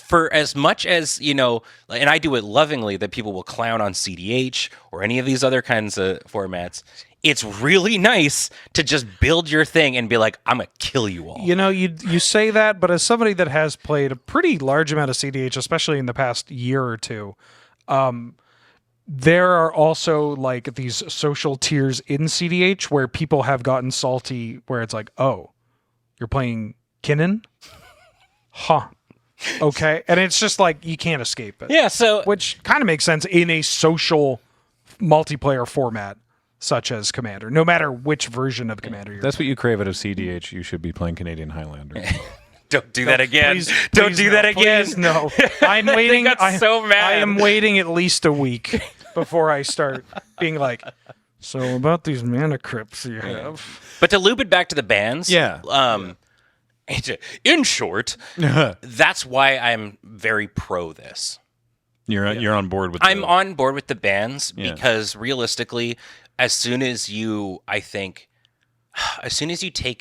for as much as, and I do it lovingly, that people will clown on CDH or any of these other kinds of formats, it's really nice to just build your thing and be like, I'm going to kill you all. You say that, but as somebody that has played a pretty large amount of CDH, especially in the past year or two, there are also like these social tiers in CDH where people have gotten salty, where it's like, oh, you're playing Kinnan? Huh. Okay. And it's just like, you can't escape it. Yeah, so... Which kind of makes sense in a social multiplayer format such as Commander, no matter which version of Commander you're That's what you crave out of CDH. You should be playing Canadian Highlander. Don't do that again. Don't please do no, that again. Please no. I'm waiting. got so mad. I am waiting at least a week before I start being like, so about these mana crypts you have. But to loop it back to the bans, in short, that's why I'm very pro this. You're on board with I'm on board with the bans because realistically, as soon as you take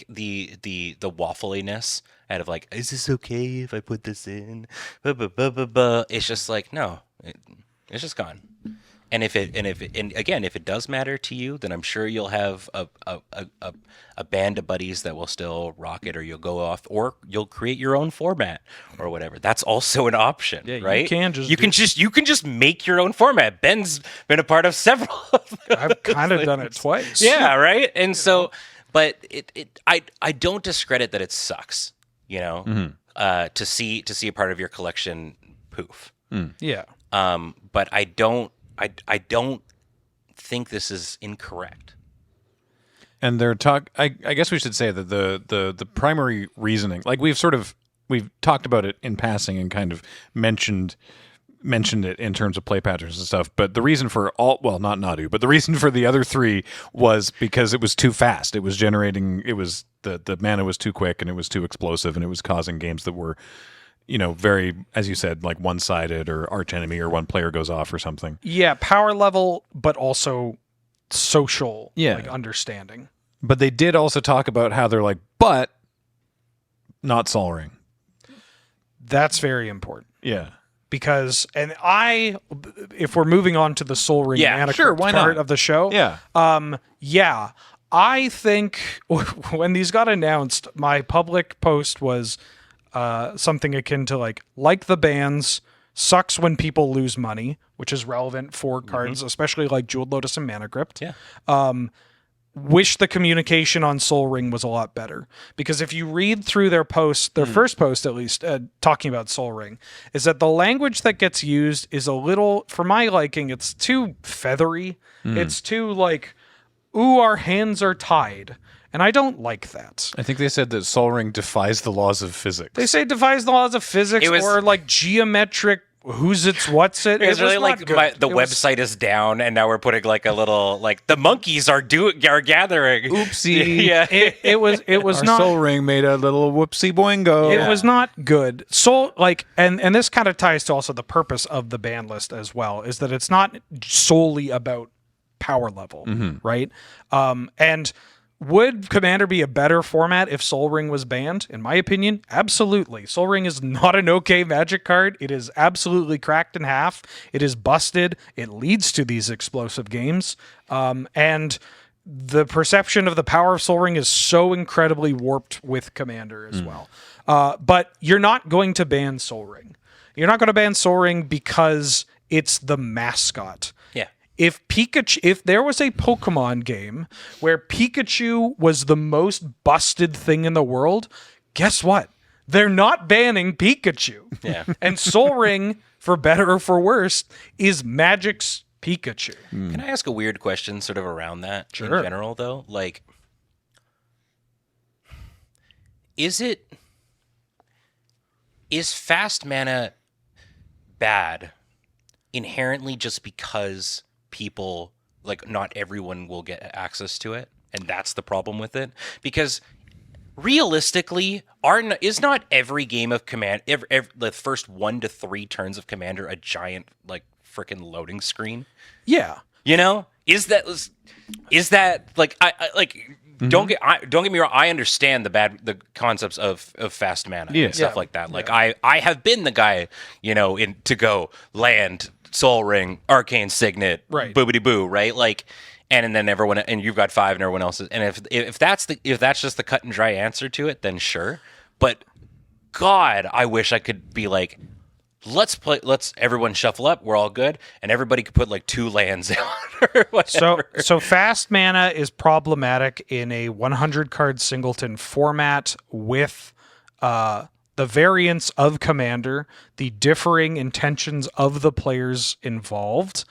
the waffliness out of like, is this okay if I put this in? It's just like, no, it's just gone. And if it does matter to you, then I'm sure you'll have a band of buddies that will still rock it, or you'll go off, or you'll create your own format or whatever. That's also an option, right? You can just make your own format. Ben's been a part of several of them. I've kind of done it twice. Yeah, right. And so, but I don't discredit that it sucks, to see a part of your collection poof. Yeah. But I don't think this is incorrect. And I guess we should say that the primary reasoning, like we've talked about it in passing and kind of mentioned it in terms of play patterns and stuff, but the reason for not Nadu, but the reason for the other three was because it was too fast. It was the mana was too quick, and it was too explosive, and it was causing games that were, very, as you said, like one-sided or arch enemy, or one player goes off or something. Yeah, power level, but also social understanding. But they did also talk about how they're like, but not Sol Ring. That's very important. Yeah. Because, if we're moving on to the Sol Ring why part not? of the show, I think when these got announced, my public post was something akin to like the bans, sucks when people lose money, which is relevant for cards, especially like Jeweled Lotus and Mana Crypt. Yeah. Wish the communication on Sol Ring was a lot better, because if you read through their post, their first post at least, talking about Sol Ring, is that the language that gets used is a little, for my liking, it's too feathery. It's too like, ooh, our hands are tied. And I don't like that. I think they said that Sol Ring defies the laws of physics. They say it defies the laws of physics, or like geometric who's it's what's it. It was really like the website is down, and now we're putting like a little like the monkeys are gathering. Oopsie. Yeah. It was Our not. Sol Ring made a little whoopsie boingo. It was not good. So and this kind of ties to also the purpose of the ban list as well, is that it's not solely about power level, right? And would Commander be a better format if Sol Ring was banned? In my opinion, absolutely. Sol Ring is not an okay Magic card. It is absolutely cracked in half. It is busted. It leads to these explosive games. And the perception of the power of Sol Ring is so incredibly warped with Commander as well. But you're not going to ban Sol Ring. You're not going to ban Sol Ring because it's the mascot. Yeah. If there was a Pokemon game where Pikachu was the most busted thing in the world, guess what? They're not banning Pikachu. Yeah. And Sol Ring, for better or for worse, is Magic's Pikachu. Can I ask a weird question sort of around that in general, though? Like, is fast mana bad inherently just because people, like, not everyone will get access to it, and that's the problem with it? Because realistically, is not every game of Command, the first 1 to 3 turns of Commander a giant, like, freaking loading screen. Yeah. You know, is that like I like don't get me wrong. I understand the concepts of fast mana and stuff like that. Like I have been the guy, you know, to go land, Soul Ring, Arcane Signet, right, boobity boo, right? Like, and then everyone, and you've got 5 and everyone else is, and if that's just the cut and dry answer to it, then sure. But God, I wish I could be like, let's everyone shuffle up, we're all good, and everybody could put like 2 lands out or whatever. So fast mana is problematic in a 100 card singleton format with the variance of commander, the differing intentions of the players involved.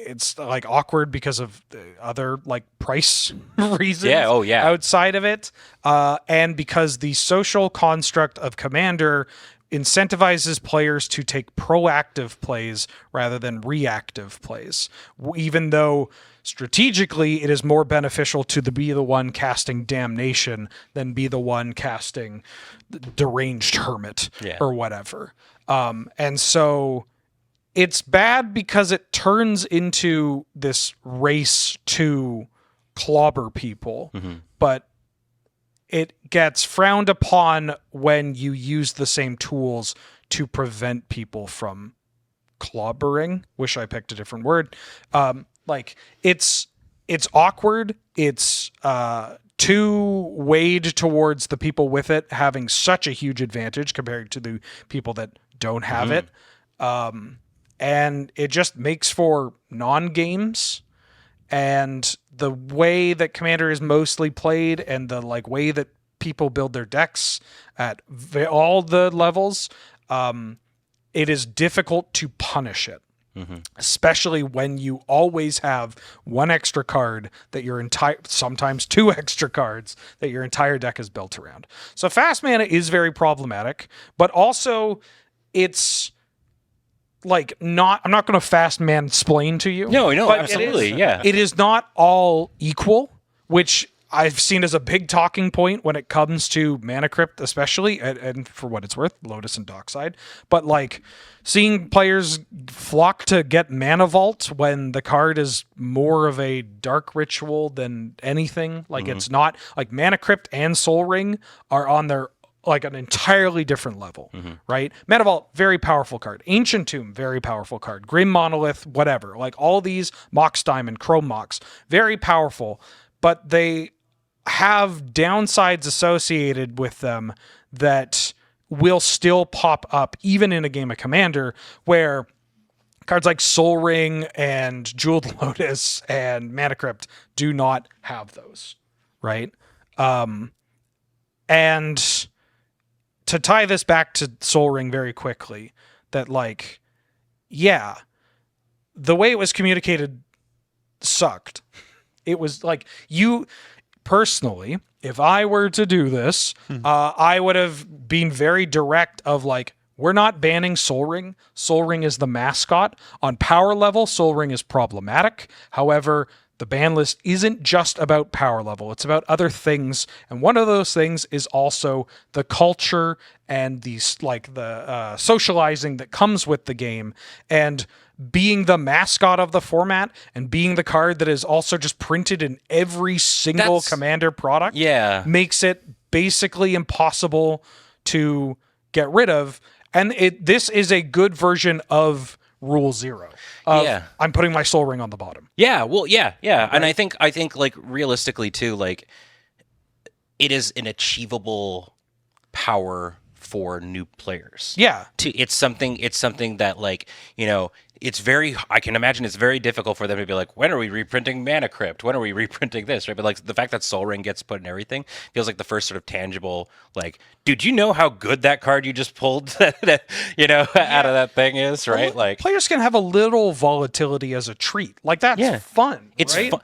It's like awkward because of other like price reasons. Yeah, oh yeah. Outside of it, and because the social construct of Commander incentivizes players to take proactive plays rather than reactive plays, even though strategically it is more beneficial to be the one casting Damnation than be the one casting Deranged Hermit or whatever. And so it's bad because it turns into this race to clobber people, but it gets frowned upon when you use the same tools to prevent people from clobbering. Wish I picked a different word. Like it's awkward. It's too weighed towards the people with it having such a huge advantage compared to the people that don't have it. And it just makes for non-games, and the way that Commander is mostly played and the like way that people build their decks at all the levels, it is difficult to punish it, especially when you always have 1 extra card that your sometimes 2 extra cards that your entire deck is built around. So fast mana is very problematic, but also it's like I'm not going to fast mansplain to you. No, but absolutely, it is not all equal, which I've seen as a big talking point when it comes to Mana Crypt, especially, and for what it's worth, Lotus and Dockside. But like seeing players flock to get Mana Vault when the card is more of a dark ritual than anything. Like it's not like Mana Crypt and Soul Ring are on their like an entirely different level, right? Mana Vault, very powerful card. Ancient Tomb, very powerful card. Grim Monolith, whatever. Like all these, Mox Diamond, Chrome Mox, very powerful, but they have downsides associated with them that will still pop up even in a game of Commander, where cards like Soul Ring and Jeweled Lotus and Mana Crypt do not have those, right? And to tie this back to Soul Ring very quickly, that like, yeah, the way it was communicated sucked. It was like, you personally, if I were to do this, I would have been very direct of like, we're not banning Soul Ring. Soul Ring is the mascot. On power level, Soul Ring is problematic. However, the ban list isn't just about power level. It's about other things. And one of those things is also the culture and the socializing that comes with the game. And being the mascot of the format and being the card that is also just printed in every single Commander product makes it basically impossible to get rid of. And this is a good version of Rule 0. I'm putting my Soul Ring on the bottom. Yeah, well, yeah. Right? And I think like realistically too, like it is an achievable power for new players. Yeah. It's something that like, you know, I can imagine it's very difficult for them to be like, when are we reprinting Mana Crypt? When are we reprinting this? Right? But like the fact that Soul Ring gets put in everything feels like the first sort of tangible, like, dude, you know how good that card you just pulled, you know, out of that thing is, right? Well, like players can have a little volatility as a treat. Like that's fun. It's right? fun.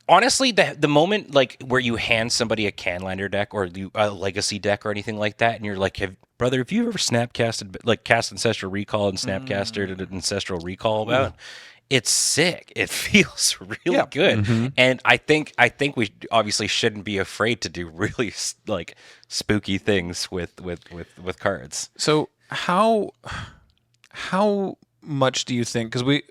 Honestly, the moment like where you hand somebody a Canlander deck or a Legacy deck or anything like that, and you're like, brother, have you ever cast Ancestral Recall and snapcasted an Ancestral Recall about? It's sick. It feels really good, and I think we obviously shouldn't be afraid to do really like spooky things with cards. So how much do you think? Because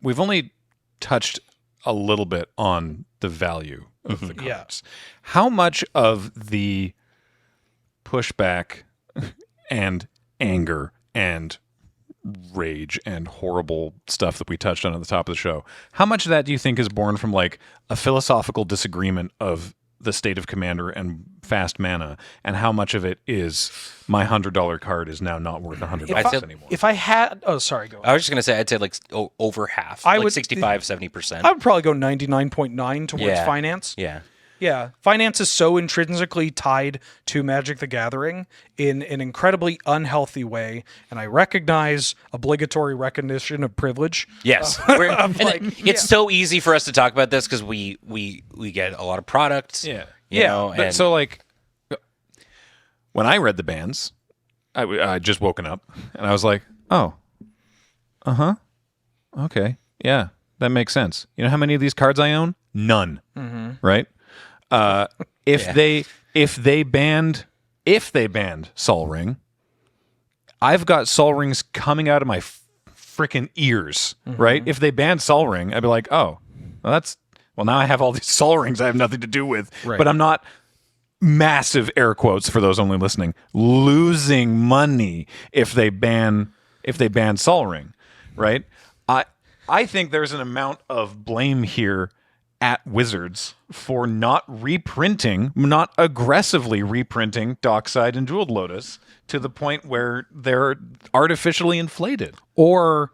we've only touched a little bit on the value of the cards. Yeah. How much of the pushback and anger and rage and horrible stuff that we touched on at the top of the show, how much of that do you think is born from like a philosophical disagreement of the state of Commander and fast mana, and how much of it is my $100 card is now not worth $100 anymore? If I had, oh, sorry, go on. I was just gonna say I'd say like over half. I like would 65-70%. I would probably go 99.9 towards Yeah. finance. Yeah. Yeah, finance is so intrinsically tied to Magic the Gathering in an incredibly unhealthy way, and I recognize obligatory recognition of privilege. Yes. It's so easy for us to talk about this because we get a lot of products. Yeah. You know, But and so like when I read the bans, I just woken up and I was like, oh, okay, yeah, that makes sense. You know how many of these cards I own? None. Right? If they banned Sol Ring, I've got Sol Rings coming out of my freaking ears. Right? If they banned Sol Ring, I'd be like, oh, well, now I have all these Sol Rings I have nothing to do with. Right. But I'm not, massive air quotes for those only listening, losing money if they ban Sol Ring, right? I think there's an amount of blame here at Wizards for not aggressively reprinting Dockside and Jeweled Lotus to the point where they're artificially inflated. Or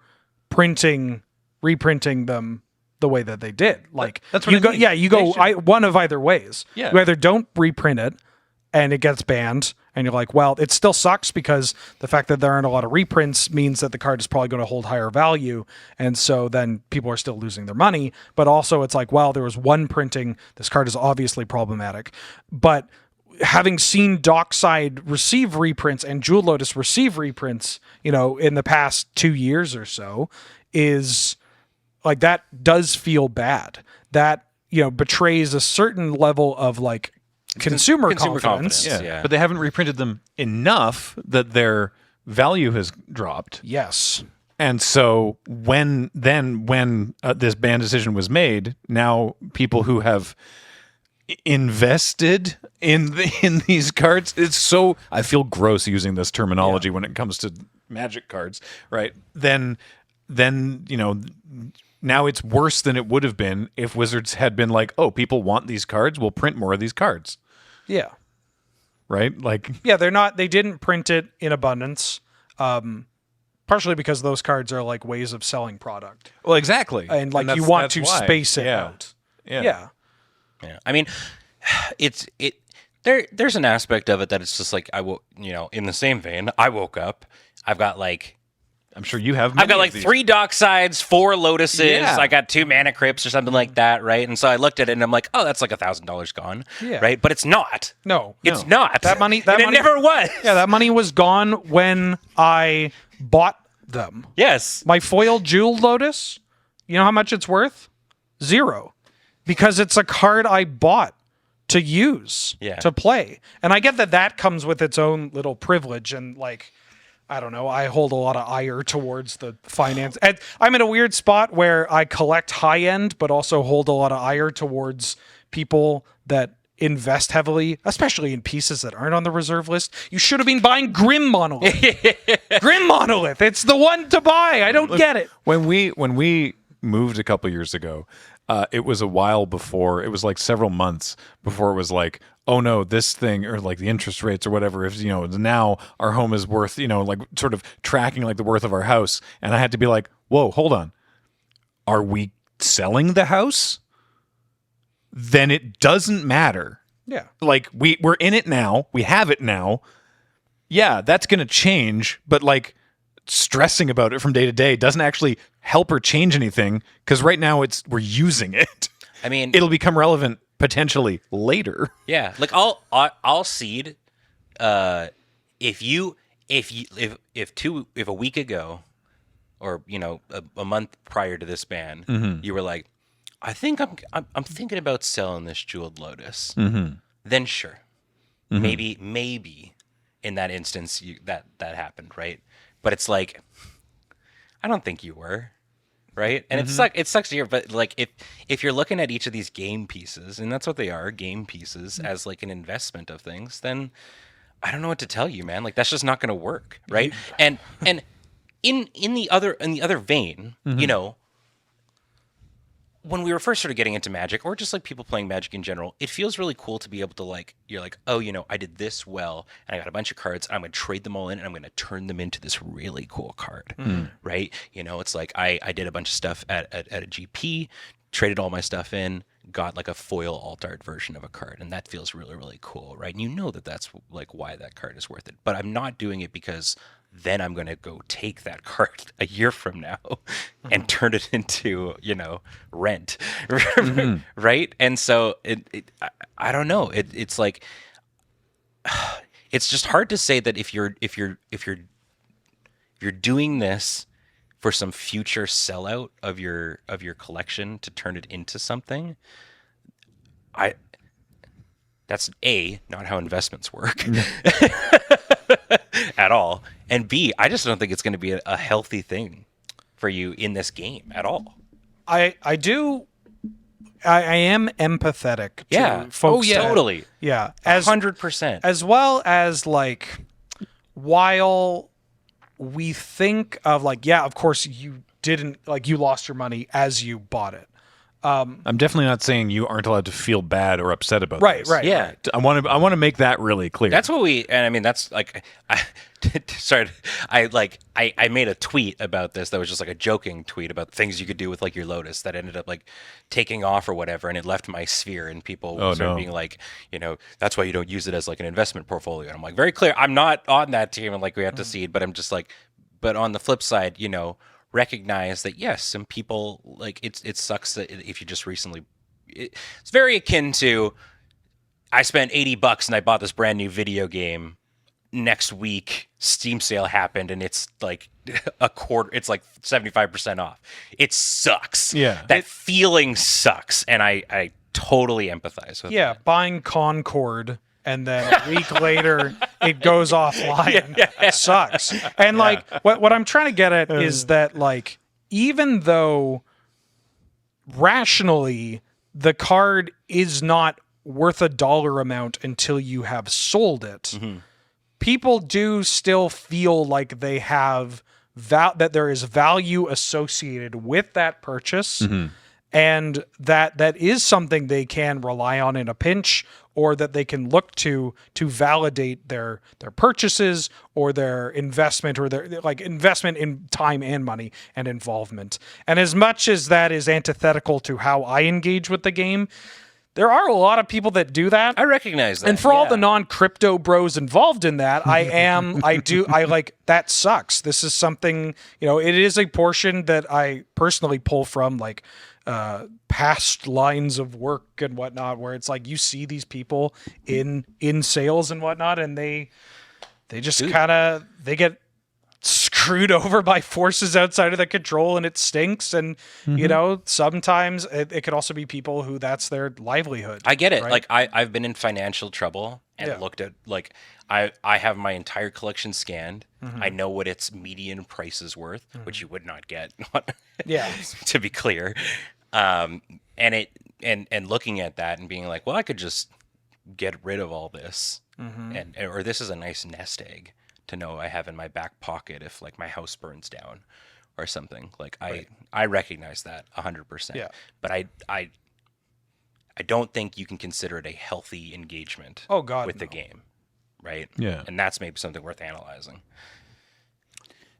reprinting them the way that they did. Like That's what you I go, mean. yeah, you go one of either ways. Yeah. You either don't reprint it and it gets banned, and you're like, well, it still sucks because the fact that there aren't a lot of reprints means that the card is probably going to hold higher value, and so then people are still losing their money. But also it's like, well, there was one printing, this card is obviously problematic. But having seen Dockside receive reprints and Jewel Lotus receive reprints, in the past 2 years or so, is like, that does feel bad. That, betrays a certain level of like consumer confidence. Yeah. But they haven't reprinted them enough that their value has dropped. Yes. And so when this ban decision was made, now people who have invested in these cards, I feel gross using this terminology when it comes to Magic cards, right? Then now it's worse than it would have been if Wizards had been like, oh, people want these cards, we'll print more of these cards. Yeah. Right? Like, Yeah, they didn't print it in abundance. Partially because those cards are like ways of selling product. well, exactly. And like you that's want to why. space it Yeah. out. Yeah. Yeah. Yeah. I mean, there's an aspect of it that it's just like in the same vein, I woke up, I've got like I'm sure you have. I've got many like of these. 3 Docksides, 4 Lotuses. Yeah. I got 2 Mana Crypts or something like that, right? And so I looked at it and I'm like, oh, that's like $1,000 gone, Yeah. right? But it's not. No. It's not. That money- And it never was. Yeah, that money was gone when I bought them. Yes. My foil Jeweled Lotus, you know how much it's worth? 0. Because it's a card I bought to use, to play. And I get that comes with its own little privilege, and like, I don't know, I hold a lot of ire towards the finance. And I'm in a weird spot where I collect high end, but also hold a lot of ire towards people that invest heavily, especially in pieces that aren't on the reserve list. You should have been buying Grim Monolith. Grim Monolith. It's the one to buy. I don't get it. When we moved a couple years ago, it was a while before. It was like several months before it was like, oh no, this thing, or like the interest rates or whatever, if now our home is worth, like sort of tracking like the worth of our house. And I had to be like, whoa, hold on. Are we selling the house? Then it doesn't matter. Yeah. Like we're in it now. We have it now. Yeah, that's going to change, but like stressing about it from day to day doesn't actually help or change anything, because right now we're using it. I mean, It'll become relevant potentially later. yeah. Like I'll cede if a week ago, or a month prior to this ban, you were like, I think I'm thinking about selling this Jeweled Lotus. Then sure, maybe in that instance that happened, right? But it's like, I don't think you were, right? And it sucks to hear, but like if you're looking at each of these game pieces, and that's what they are, game pieces, as like an investment of things, then I don't know what to tell you, man. Like that's just not going to work, right? And in the other vein, you know, when we were first sort of getting into Magic, or just like people playing Magic in general, it feels really cool to be able to like, you're like, oh, you know, I did this well, and I got a bunch of cards, and I'm going to trade them all in, and I'm going to turn them into this really cool card, right? You know, it's like I did a bunch of stuff at a GP, traded all my stuff in, got like a foil alt art version of a card, and that feels really, really cool, right? And you know that that's like why that card is worth it. But I'm not doing it because then I'm going to go take that card a year from now and turn it into, you know, rent, right? And so I don't know. It's like, it's just hard to say that if you're doing this for some future sellout of your collection to turn it into something, that's A, not how investments work at all. And B, I just don't think it's going to be a healthy thing for you in this game at all. I am empathetic to folks. Oh, yeah. Totally. Yeah. 100%. As well as like, while we think of like, yeah, of course you didn't, like, you lost your money as you bought it. I'm definitely not saying you aren't allowed to feel bad or upset about this. Right. Yeah. I want to make that really clear. That's what and I mean, that's like, I made a tweet about this that was just like a joking tweet about things you could do with like your Lotus that ended up like taking off or whatever, and it left my sphere, and people started being like, you know, that's why you don't use it as like an investment portfolio. And I'm like, very clear, I'm not on that team, and like we have to seed, but I'm just like, but on the flip side, you know, recognize that yes, some people like it sucks that if you just recently, it's very akin to, I spent $80 and I bought this brand new video game. Next week, Steam sale happened, and it's like a quarter. It's like 75% off. It sucks. Yeah, that feeling sucks, and I totally empathize with. Yeah, that. Buying Concord and then a week later it goes offline. It sucks. And like what I'm trying to get at is that like, even though rationally the card is not worth a dollar amount until you have sold it, people do still feel like they have that there is value associated with that purchase. And that is something they can rely on in a pinch, or that they can look to validate their purchases or their investment, or their like investment in time and money and involvement. And as much as that is antithetical to how I engage with the game, there are a lot of people that do that. I recognize that. And for all the non-crypto bros involved in that, I like, that sucks. This is something, you know, it is a portion that I personally pull from like past lines of work and whatnot, where it's like you see these people in sales and whatnot, and they just kind of, they get screwed over by forces outside of their control, and it stinks. And you know, sometimes it could also be people who that's their livelihood. I get it. Right? Like I've been in financial trouble and looked at like I have my entire collection scanned. I know what its median price is worth, which you would not get. To be clear. And looking at that and being like, well, I could just get rid of all this, or this is a nice nest egg to know I have in my back pocket if like my house burns down or something. Like I recognize that 100%. Yeah. But I don't think you can consider it a healthy engagement with the game. Right? Yeah. And that's maybe something worth analyzing.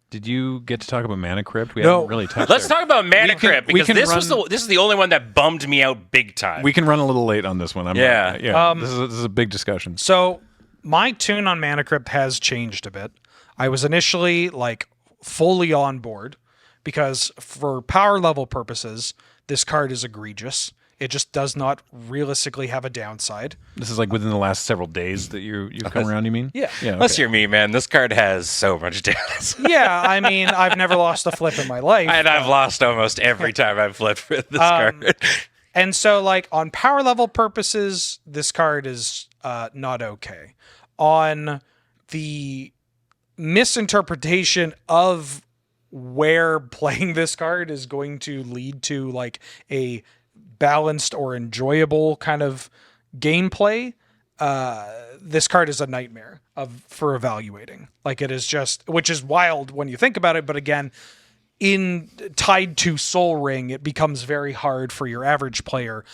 Did you get to talk about Mana Crypt? We No. haven't really touched Let's talk about Mana Crypt, because this is the only one that bummed me out big time. We can run a little late on this one. This is a big discussion. So my tune on Mana Crypt has changed a bit. I was initially like fully on board because for power level purposes, this card is egregious. It just does not realistically have a downside. This is like within the last several days that you've come around, you mean? Yeah. Unless you're me, man. This card has so much downside. Yeah, I mean, I've never lost a flip in my life. And I've lost almost every time I've flipped with this card. And so, like, on power level purposes, this card is not okay. On the misinterpretation of where playing this card is going to lead to like a balanced or enjoyable kind of gameplay, this card is a nightmare for evaluating. Like it is just, which is wild when you think about it, but again, tied to Sol Ring, it becomes very hard for your average player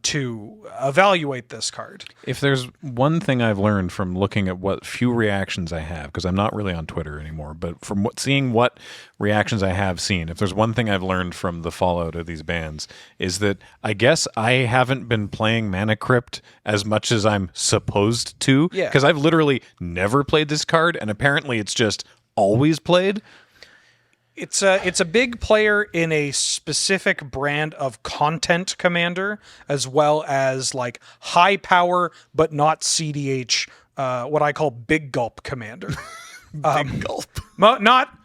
to evaluate this card. If there's one thing I've learned from looking at what few reactions I have, because I'm not really on Twitter anymore, but from seeing what reactions I have seen, if there's one thing I've learned from the fallout of these bans, is that I guess I haven't been playing Mana Crypt as much as I'm supposed to, because I've literally never played this card, and apparently it's just always played. It's a big player in a specific brand of content commander, as well as like high power but not CDH, what I call big gulp commander. Big gulp. Not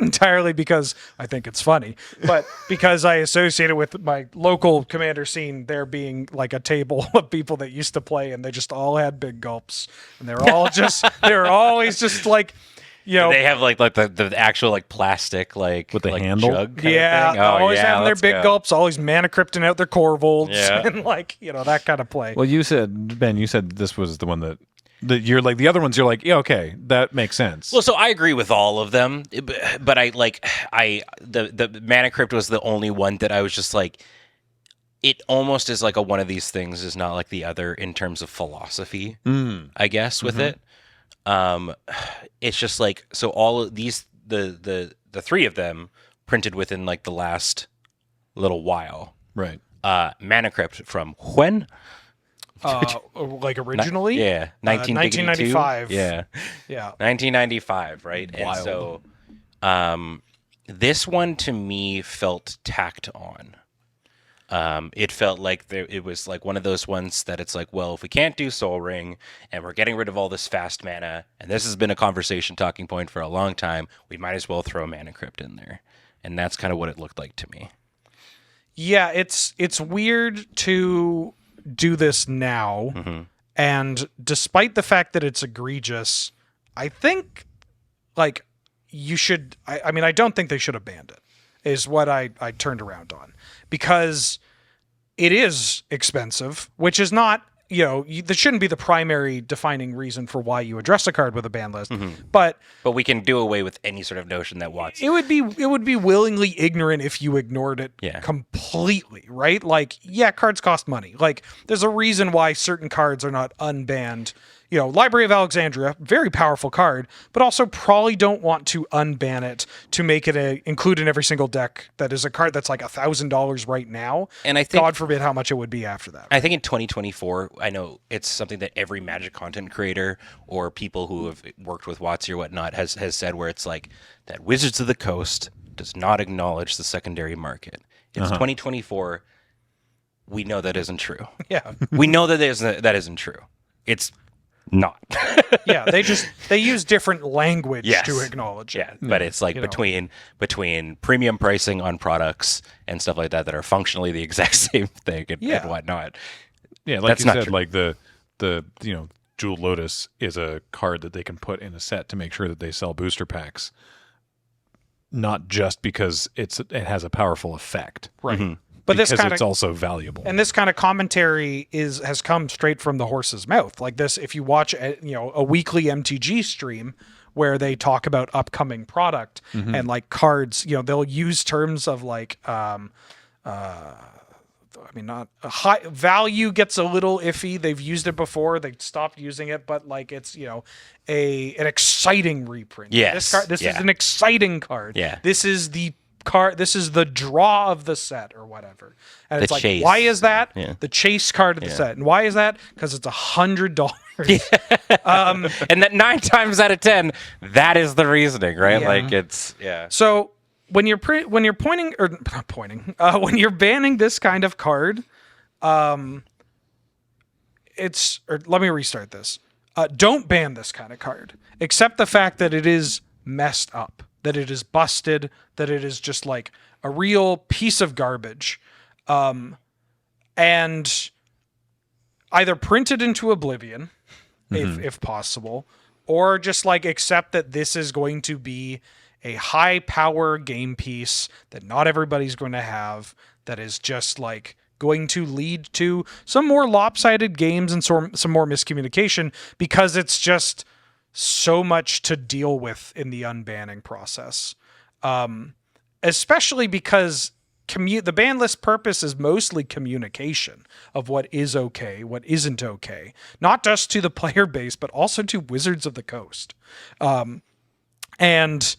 entirely because I think it's funny, but because I associate it with my local commander scene, there being like a table of people that used to play, and they just all had big gulps, and they were always just like. You know, they have like the actual like plastic like with the like handle. jug kind yeah, of thing. Oh, always having their let's big go. gulps, always mana crypting out their Corvolds, Yeah. and like that kind of play. Well, you said this was the one that you're like the other ones. You're like, yeah, okay, that makes sense. Well, so I agree with all of them, but the Mana Crypt was the only one that I was just like, it almost is like one of these things is not like the other in terms of philosophy, I guess, with it. It's just like, so all of these, the three of them printed within like the last little while. Right. Mana Crypt from when? Like originally? Yeah. 1995. Yeah. Yeah. 1995, right? Wild. And so this one to me felt tacked on. It felt like it was like one of those ones that it's like, well, if we can't do Sol Ring and we're getting rid of all this fast mana, and this has been a conversation talking point for a long time, we might as well throw Mana Crypt in there. And that's kind of what it looked like to me. Yeah, it's weird to do this now, and despite the fact that it's egregious, I think like you should. I mean, I don't think they should have banned it. Is what I turned around on, because it is expensive, which is not, that shouldn't be the primary defining reason for why you address a card with a ban list. But we can do away with any sort of notion that it would be willingly ignorant if you ignored it completely, right? Like, yeah, cards cost money. Like, there's a reason why certain cards are not unbanned. Library of Alexandria, very powerful card, but also probably don't want to unban it to make it include in every single deck that is a card that's like $1,000 right now. And I think, God forbid how much it would be after that. I think in 2024, I know it's something that every Magic content creator or people who have worked with WotC or whatnot has said, where it's like that Wizards of the Coast does not acknowledge the secondary market. It's 2024. We know that isn't true. Yeah. We know that isn't true. It's not. Yeah, they use different language to acknowledge it. Yeah, but it's like between premium pricing on products and stuff like that are functionally the exact same thing and whatnot. Yeah, like That's you not said, true. like the Jewel Lotus is a card that they can put in a set to make sure that they sell booster packs, not just because it has a powerful effect, Right. But because this kind it's also valuable. And this kind of commentary has come straight from the horse's mouth. Like this, if you watch a weekly MTG stream where they talk about upcoming product and like cards, they'll use terms of like not a high value gets a little iffy. They've used it before. They stopped using it, but like it's an exciting reprint. Yes. This is an exciting card. Yeah. This is the card. This is the draw of the set or whatever. And it's The like, chase. why is that Yeah. the chase card of the set? And why is that? Because it's $100. And that 9 times out of 10, that is the reasoning, right? Yeah. Like it's So when you're pointing or not pointing, when you're banning this kind of card, let me restart this. Don't ban this kind of card. Accept the fact that it is messed up, that it is busted, that it is just like a real piece of garbage, and either print it into oblivion, if possible, or just like accept that this is going to be a high power game piece that not everybody's going to have, that is just like going to lead to some more lopsided games and some more miscommunication, because it's just so much to deal with in the unbanning process. Especially because the ban list purpose is mostly communication of what is okay, what isn't okay, not just to the player base, but also to Wizards of the Coast. And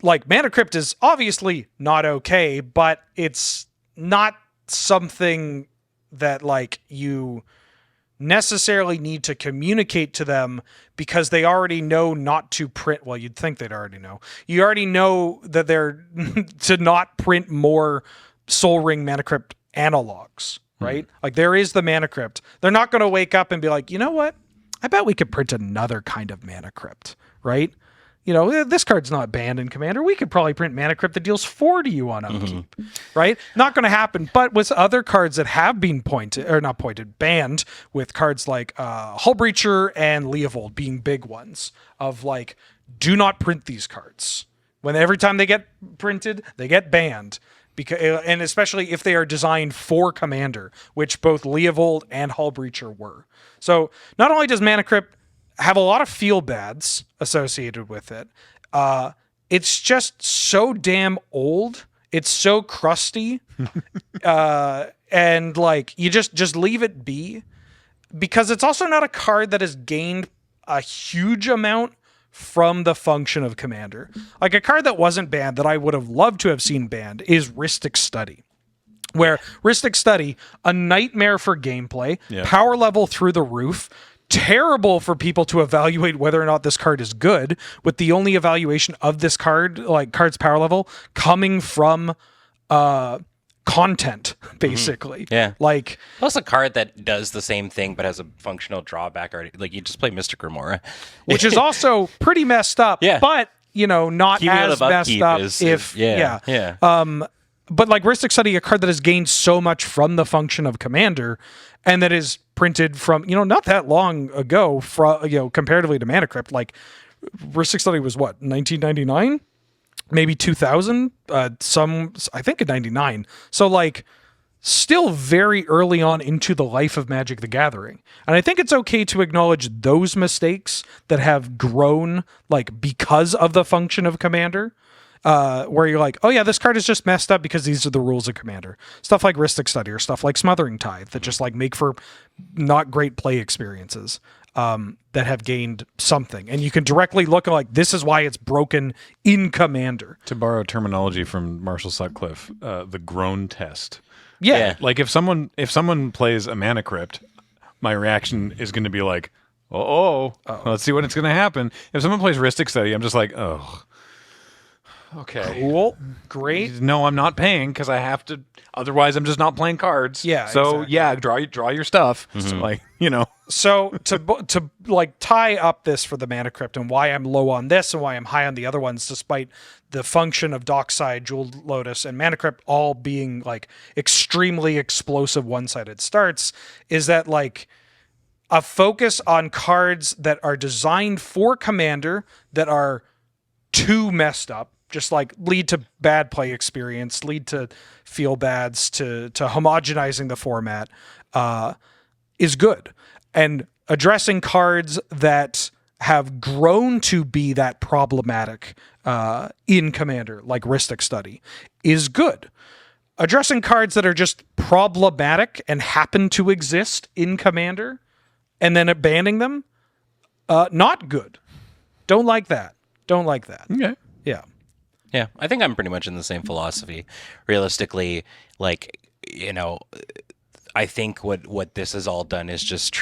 like Mana Crypt is obviously not okay, but it's not something that like you necessarily need to communicate to them, because they already know not to print. Well, you'd think they'd already know. You already know that they're to not print more Soul Ring Mana Crypt analogs, right? Like there is the Mana Crypt. They're not going to wake up and be like, you know what? I bet we could print another kind of Mana Crypt, right? You know, this card's not banned in Commander. We could probably print Mana Crypt that deals 4 to you on upkeep, right? Not going to happen. But with other cards that have been banned, with cards like Hull Breacher and Leovold being big ones, of like, do not print these cards. When every time they get printed, they get banned. And especially if they are designed for Commander, which both Leovold and Hull Breacher were. So not only does Mana Crypt have a lot of feel bads associated with it, it's just so damn old. It's so crusty. And like, you just leave it be, because it's also not a card that has gained a huge amount from the function of Commander. Like a card that wasn't banned that I would have loved to have seen banned is Rhystic Study, where Rhystic Study, a nightmare for gameplay, power level through the roof, terrible for people to evaluate whether or not this card is good, with the only evaluation of this card, like card's power level, coming from content, basically. Yeah. Like, plus a card that does the same thing but has a functional drawback already. Like you just play Mystic Remora, which is also pretty messed up. Yeah. But you know, not as messed up. But like Rhystic Study, a card that has gained so much from the function of Commander, and that is printed from, you know, not that long ago, comparatively to Mana Crypt. Like Rhystic Study was what, 1999, maybe 2000, I think in 99. So like still very early on into the life of Magic the Gathering. And I think it's okay to acknowledge those mistakes that have grown like because of the function of Commander. Where you're like, oh yeah, this card is just messed up because these are the rules of Commander. Stuff like Rhystic Study or stuff like Smothering Tithe that just like make for not great play experiences that have gained something. And you can directly look at like, this is why it's broken in Commander. To borrow terminology from Marshall Sutcliffe, the groan test. Yeah. Like if someone plays a Mana Crypt, my reaction is going to be like, let's see what it's going to happen. If someone plays Rhystic Study, I'm just like, oh. Okay. Cool. Great. No, I'm not paying because I have to. Otherwise, I'm just not playing cards. Yeah. So exactly. draw your stuff. Like, you know. So to like tie up this for the Mana Crypt and why I'm low on this and why I'm high on the other ones, despite the function of Dockside, Jeweled Lotus, and Mana Crypt all being like extremely explosive one-sided starts, is that like a focus on cards that are designed for Commander that are too messed up, just like lead to bad play experience, lead to feel bads, to homogenizing the format, is good. And addressing cards that have grown to be that problematic in Commander, like Rhystic Study, is good. Addressing cards that are just problematic and happen to exist in Commander and then abandoning them, not good. Don't like that. Okay. Yeah. Yeah, I think I'm pretty much in the same philosophy. Realistically, like, you know, I think what this has all done is just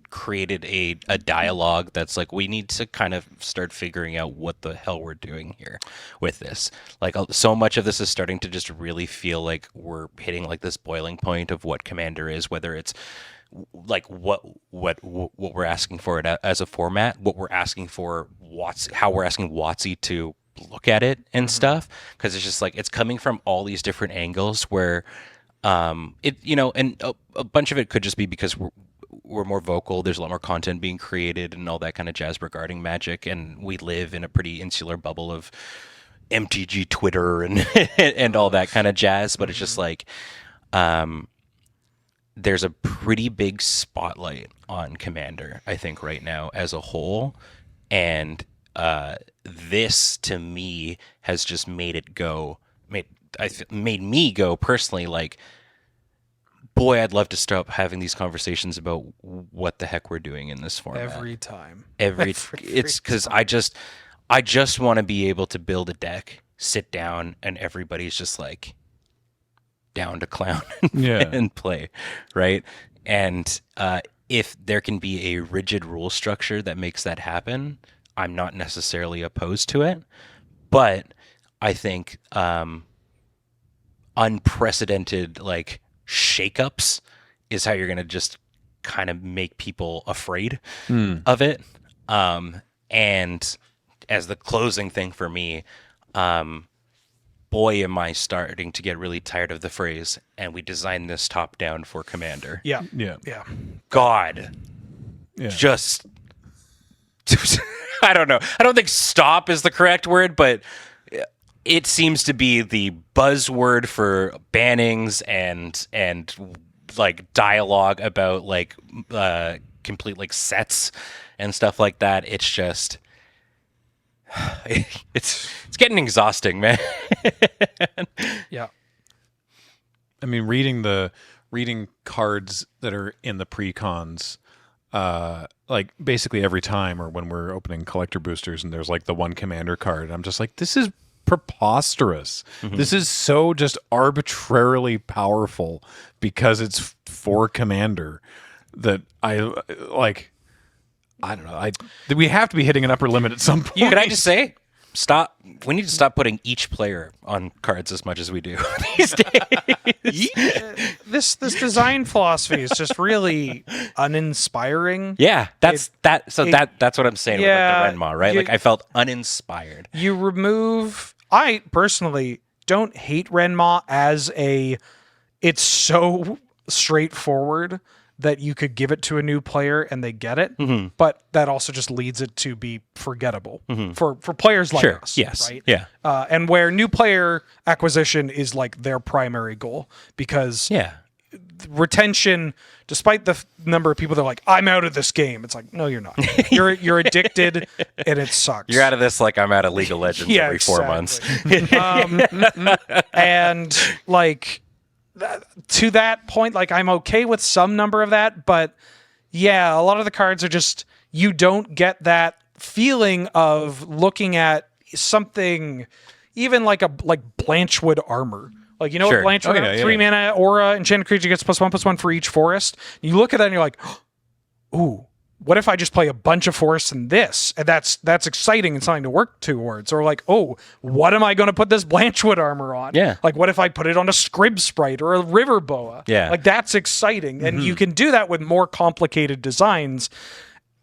created a dialogue that's like, we need to kind of start figuring out what the hell we're doing here with this. Like, so much of this is starting to just really feel like we're hitting like this boiling point of what Commander is, whether it's like what we're asking for it as a format, what we're asking for, how we're asking WotC to look at it and stuff, because it's just like it's coming from all these different angles where it, you know, and a bunch of it could just be because we're more vocal. There's a lot more content being created and all that kind of jazz regarding Magic, and we live in a pretty insular bubble of MTG Twitter and and all that kind of jazz. But it's just like there's a pretty big spotlight on Commander, I think, right now as a whole, and this to me has just made me go personally like, boy, I'd love to stop having these conversations about what the heck we're doing in this format. Every time. It's because I just want to be able to build a deck, sit down, and everybody's just like down to clown and play, right? And if there can be a rigid rule structure that makes that happen, I'm not necessarily opposed to it. But I think unprecedented like shakeups is how you're going to just kind of make people afraid of it. And as the closing thing for me, boy, am I starting to get really tired of the phrase, and we designed this top down for Commander. Yeah. God. Yeah. Just I don't know. I don't think stop is the correct word, but it seems to be the buzzword for bannings and like dialogue about like complete like sets and stuff like that. It's just it's getting exhausting, man. Yeah. I mean, reading cards that are in the pre-cons, like basically every time, or when we're opening collector boosters and there's like the one Commander card, I'm just like, this is preposterous. This is so just arbitrarily powerful because it's for Commander that I don't know. We have to be hitting an upper limit at some point. Can I just say, stop? We need to stop putting each player on cards as much as we do these days. This design philosophy is just really uninspiring. Yeah, that's what I'm saying with like the Renma, right? Like I felt uninspired. You remove. I personally don't hate Renma as it's so straightforward that you could give it to a new player and they get it, but that also just leads it to be forgettable for players like us. Yes. Right? Yeah. And where new player acquisition is like their primary goal, because retention, despite the number of people that are like, I'm out of this game, it's like, no, you're not. You're addicted and it sucks. You're out of this like I'm out of League of Legends every 4 months. And like, to that point, like I'm okay with some number of that, but yeah, a lot of the cards are just, you don't get that feeling of looking at something, even like Blanchwood Armor. Like, you know what Blanchwood, 3 mana aura, enchanted creature gets +1/+1 for each forest. You look at that and you're like, ooh, what if I just play a bunch of forests in this? And that's exciting and something to work towards. Or like, oh, what am I going to put this Blanchwood Armor on? Yeah. Like, what if I put it on a Scrib Sprite or a River Boa? Yeah. Like, that's exciting. And you can do that with more complicated designs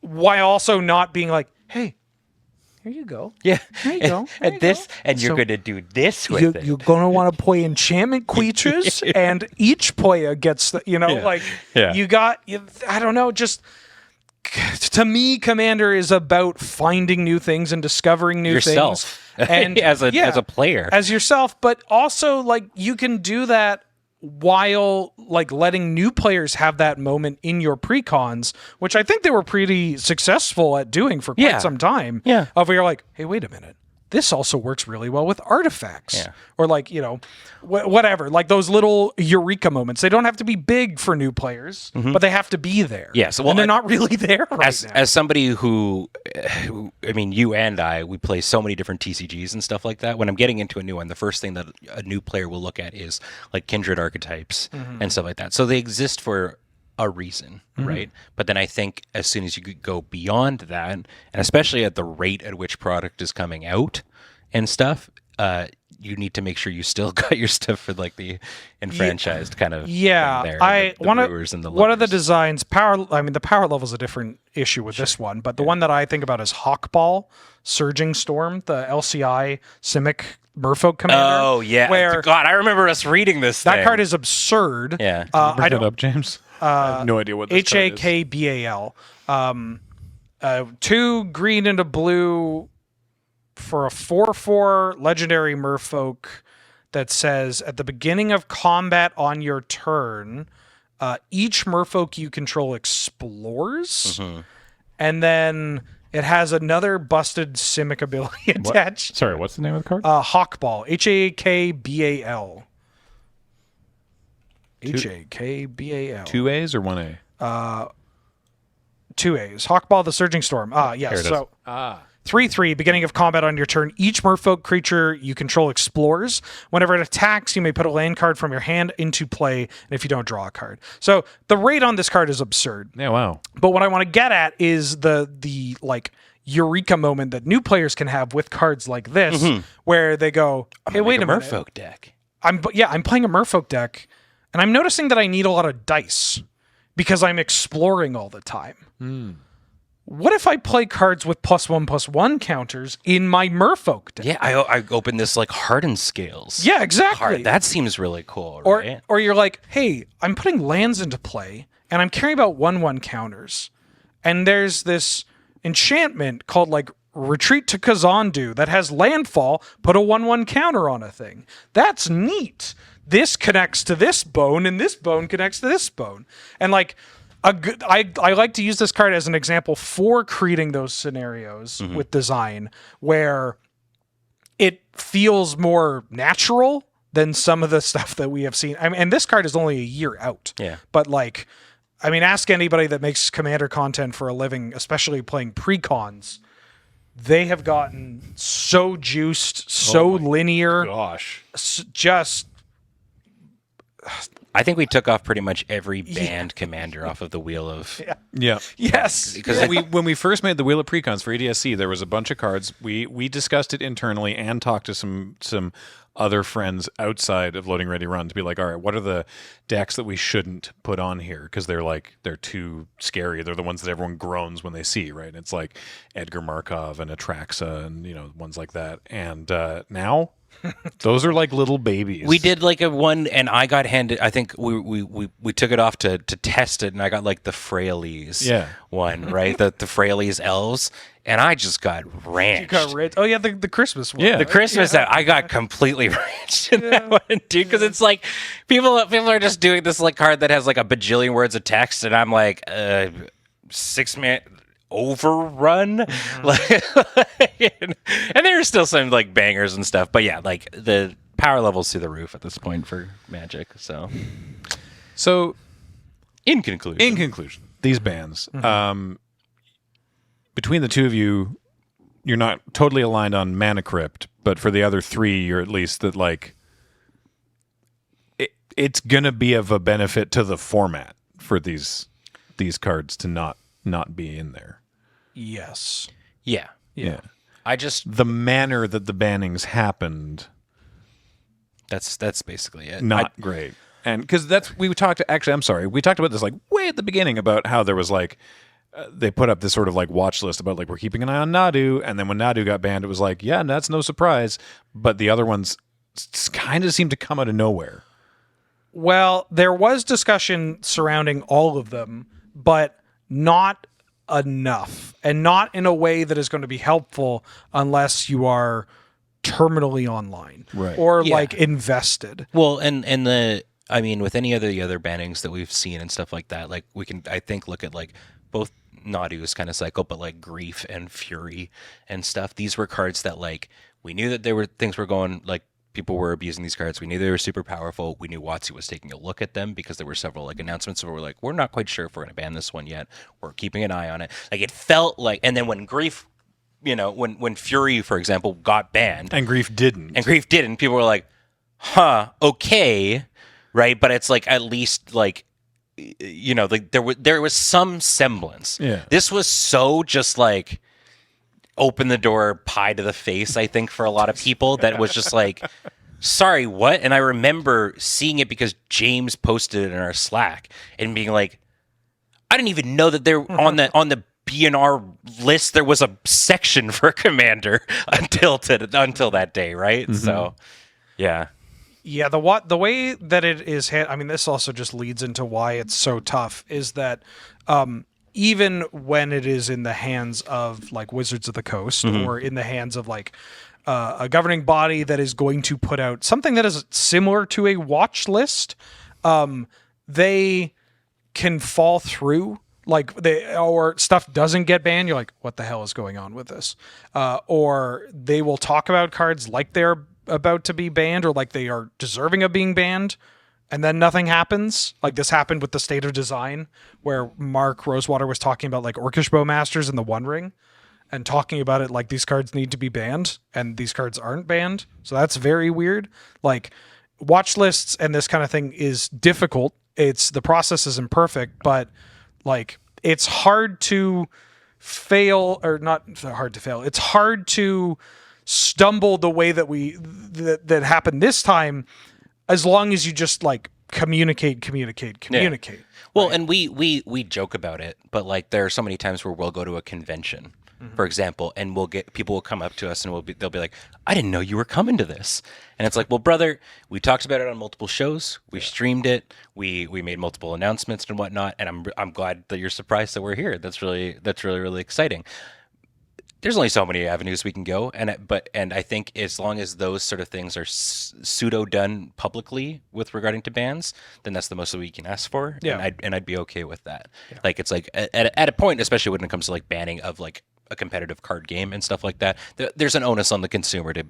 while also not being like, hey, here you go. Yeah. There you go. And you're going to do this with it. You're going to want to play enchantment creatures, and each player gets, you got, I don't know, just... To me, Commander is about finding new things and discovering new things. And as a player. As yourself, but also like you can do that while like letting new players have that moment in your pre-cons, which I think they were pretty successful at doing for quite some time. Yeah. Of where you're like, hey, wait a minute. This also works really well with artifacts. Yeah. Or like, whatever. Like those little eureka moments. They don't have to be big for new players, but they have to be there. Yes. Well, and they're not really there right now. As somebody who, I mean, you and I, we play so many different TCGs and stuff like that. When I'm getting into a new one, the first thing that a new player will look at is like kindred archetypes and stuff like that. So they exist for a reason, right? But then I think as soon as you go beyond that, and especially at the rate at which product is coming out and stuff, you need to make sure you still got your stuff for like the enfranchised kind of thing there. One of the designs, the power level is a different issue with this one, but the one that I think about is Hawkball, Surging Storm, the LCI Simic Merfolk Commander. Oh yeah, God, I remember us reading this. That card is absurd. Yeah, bring it up, James. I have no idea what this card is. HAKBAL. 2 green and a blue for a 4/4 legendary merfolk that says at the beginning of combat on your turn, each merfolk you control explores, and then it has another busted Simic ability attached. Sorry, what's the name of the card? Hawkball. HAKBAL. HAKBAL. 2 A's or 1 A? 2 A's. Hawkball the Surging Storm. Yes. So 3/3, beginning of combat on your turn, each merfolk creature you control explores. Whenever it attacks, you may put a land card from your hand into play, and if you don't, draw a card. So the rate on this card is absurd. Yeah, wow. But what I want to get at is the like eureka moment that new players can have with cards like this, where they go, "Hey, wait a minute, Merfolk deck." I'm playing a merfolk deck, and I'm noticing that I need a lot of dice because I'm exploring all the time. What if I play cards with +1/+1 counters in my merfolk deck?" Yeah, I opened this like hardened scales. Yeah, exactly. Card. That seems really cool, right? Or you're like, hey, I'm putting lands into play, and I'm caring about 1/1 counters, and there's this enchantment called like Retreat to Kazandu that has landfall, put a 1/1 counter on a thing. That's neat. This connects to this bone, and this bone connects to this bone, and like. I like to use this card as an example for creating those scenarios with design where it feels more natural than some of the stuff that we have seen. I mean, and this card is only a year out. Yeah. But like, I mean, ask anybody that makes Commander content for a living, especially playing pre-cons. They have gotten so juiced, so linear. Gosh. Just... I think we took off pretty much every banned commander off of the wheel of. Yeah. Yes. Because When we first made the Wheel of Precons for EDSC, there was a bunch of cards. We discussed it internally and talked to some other friends outside of Loading Ready Run to be like, all right, what are the decks that we shouldn't put on here? Because they're too scary. They're the ones that everyone groans when they see, right? It's like Edgar Markov and Atraxa and ones like that. And now those are like little babies. we did like a one, and I got handed. I think we took it off to test it, and I got like the Fraileys one, right? the Fraileys elves, and I just got ranched. You got rid. Oh yeah, the Christmas one. Yeah. The Christmas I got completely ranched in that one, dude. Because it's like people are just doing this like card that has like a bajillion words of text, and I'm like 6-minute overrun, and there's still some like bangers and stuff. But yeah, like the power levels through the roof at this point for Magic. So in conclusion, these bans. Between the two of you, you're not totally aligned on Mana Crypt, but for the other three, you're at least that like it's gonna be of a benefit to the format for these cards to not be in there. Yes. yeah. I just The manner that the bannings happened, that's basically it. not great. And because we talked about this like way at the beginning about how there was like they put up this sort of like watch list about like we're keeping an eye on Nadu, and then when Nadu got banned, it was like, yeah, that's no surprise. But the other ones kind of seemed to come out of nowhere. Well, there was discussion surrounding all of them, but not enough, and not in a way that is going to be helpful unless you are terminally online, Right. or Yeah. like invested. Well, and I mean, with any other the other bannings that we've seen and stuff like that, like we can, I think, look at like both Nadu's kind of cycle, but like Grief and Fury and stuff. These were cards that like we knew that there were things were going, like people were abusing these cards. We knew they were super powerful. We knew WotC was taking a look at them because there were several like announcements where we're like, we're not quite sure if we're going to ban this one yet. We're keeping an eye on it. Like it felt like, and then when Grief, when Fury, for example, got banned And Grief didn't. and Grief didn't, people were like, huh, okay. Right. But it's like, at least like, like there was some semblance. Yeah. This was so just like open the door pie to the face, I think, for a lot of people that was just like, sorry, what? And I remember seeing it because James posted it in our Slack and being like, I didn't even know that there on the BNR list there was a section for Commander until that day, right? So, yeah. Yeah, the way that it is, I mean, this also just leads into why it's so tough. Is that even when it is in the hands of like Wizards of the Coast or in the hands of like a governing body that is going to put out something that is similar to a watch list, they can fall through. Like or stuff doesn't get banned. You're like, what the hell is going on with this? Or they will talk about cards like they're about to be banned or like they are deserving of being banned, and then nothing happens. Like this happened with the State of Design, where Mark Rosewater was talking about like Orcish Bowmasters and the One Ring, and talking about it like these cards need to be banned, and these cards aren't banned. So that's very weird. Like watch lists and this kind of thing is difficult. The process is imperfect, but like it's hard to fail, or not hard to fail. It's hard to stumble the way that that happened this time, as long as you just like communicate. Yeah. Well, right? And we joke about it, but like there are so many times where we'll go to a convention, for example, and people will come up to us and they'll be like, I didn't know you were coming to this. And it's like, well, brother, we talked about it on multiple shows. We streamed it. We made multiple announcements and whatnot. And I'm glad that you're surprised that we're here. That's really exciting. There's only so many avenues we can go, and I think as long as those sort of things are pseudo done publicly with regarding to bans, then that's the most that we can ask for. Yeah. And I'd be okay with that. Yeah. Like it's like at a point, especially when it comes to like banning of like a competitive card game and stuff like that, there's an onus on the consumer to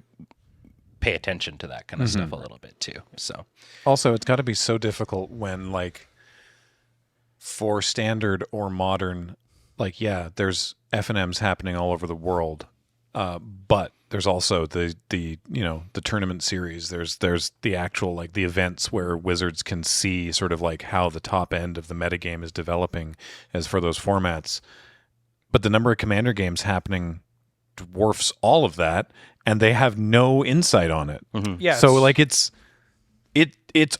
pay attention to that kind of stuff a little bit too. So also, it's got to be so difficult when like for standard or modern, like there's FNMs happening all over the world, but there's also the tournament series. There's the actual like the events where Wizards can see sort of like how the top end of the metagame is developing as for those formats. But the number of Commander games happening dwarfs all of that, and they have no insight on it. Mm-hmm. Yeah. So like it's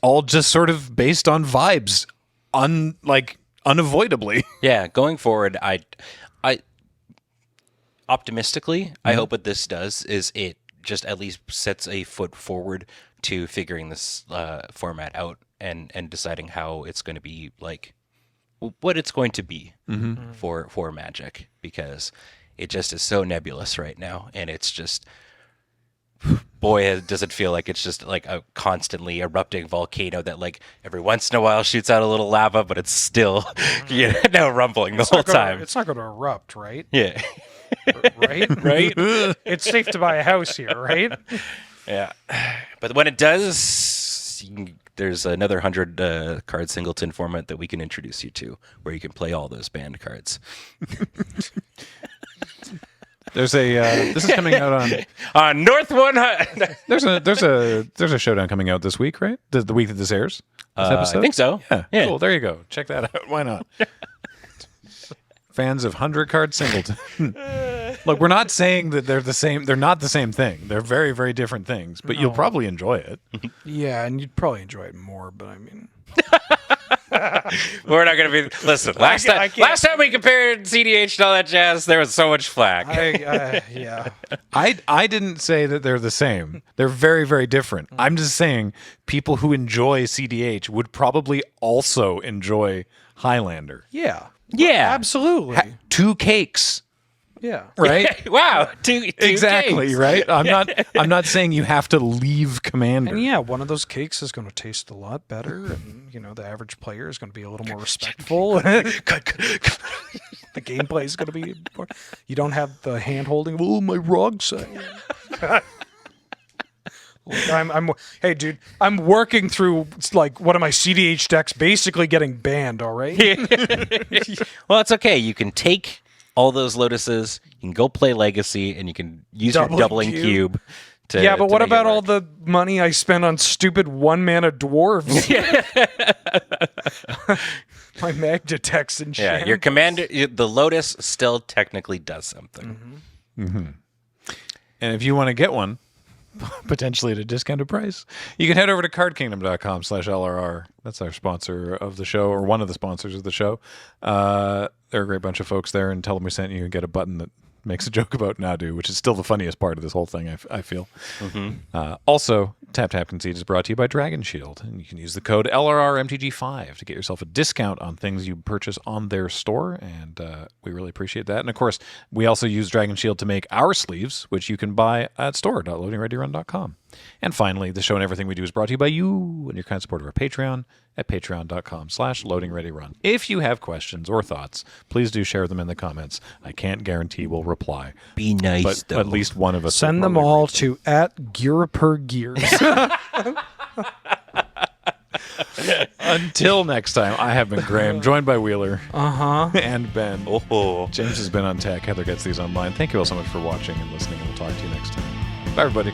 all just sort of based on vibes, unavoidably. Yeah, going forward, I optimistically, I hope what this does is it just at least sets a foot forward to figuring this format out and deciding how it's going to be, like what it's going to be for Magic, because it just is so nebulous right now, and it's just, boy, does it feel like it's just like a constantly erupting volcano that like every once in a while shoots out a little lava, but it's still rumbling the whole time. It's not going to erupt, right? Yeah. Right? It's safe to buy a house here, right? Yeah. But when it does, there's another 100 card singleton format that we can introduce you to, where you can play all those banned cards. There's a this is coming out on North 100. there's a showdown coming out this week, right? The week that this airs. This episode? I think so. Yeah. Cool. There you go. Check that out. Why not? Fans of 100 card singleton. Look, we're not saying that they're the same. They're not the same thing. They're very, very different things. But you'll probably enjoy it. Yeah, and you'd probably enjoy it more. But I mean, we're not going to be. Listen, last time we compared CDH and all that jazz, there was so much flack. Yeah. I didn't say that they're the same. They're very, very different. I'm just saying people who enjoy CDH would probably also enjoy Highlander. Yeah. Yeah. Absolutely. 2 cakes. Yeah. Right? Wow. Two exactly, cakes. Right? I'm not saying you have to leave Commander. And yeah, one of those cakes is going to taste a lot better, and the average player is going to be a little more respectful. The gameplay is going to be more, you don't have the hand holding. Oh, my wrong side. Hey, dude, I'm working through like one of my CDH decks basically getting banned, all right? Well, it's okay. You can take all those Lotuses, you can go play Legacy, and you can use your doubling cube. Yeah, but what about all the money I spent on stupid 1-mana dwarves? My Magda text and shit. Yeah, your commander, the Lotus still technically does something. And if you want to get one, potentially at a discounted price, you can head over to cardkingdom.com/LRR. That's our sponsor of the show, or one of the sponsors of the show. They're a great bunch of folks there, and tell them we sent you and get a button that makes a joke about Nadu, which is still the funniest part of this whole thing, I feel. Also, Tap Tap Conceit is brought to you by Dragon Shield, and you can use the code LRRMTG5 to get yourself a discount on things you purchase on their store, and we really appreciate that. And of course, we also use Dragon Shield to make our sleeves, which you can buy at store.loadingreadyrun.com. And finally, the show and everything we do is brought to you by you and your kind support of our Patreon at patreon.com/loadingreadyrun. If you have questions or thoughts, please do share them in the comments. I can't guarantee we'll reply. Be nice, But though. at least one of us Send will them probably all read to @GearPerGears. Until next time, I have been Graham, joined by Wheeler and Ben. Oh. James has been on tech. Heather gets these online. Thank you all so much for watching and listening, and we'll talk to you next time. Bye, everybody.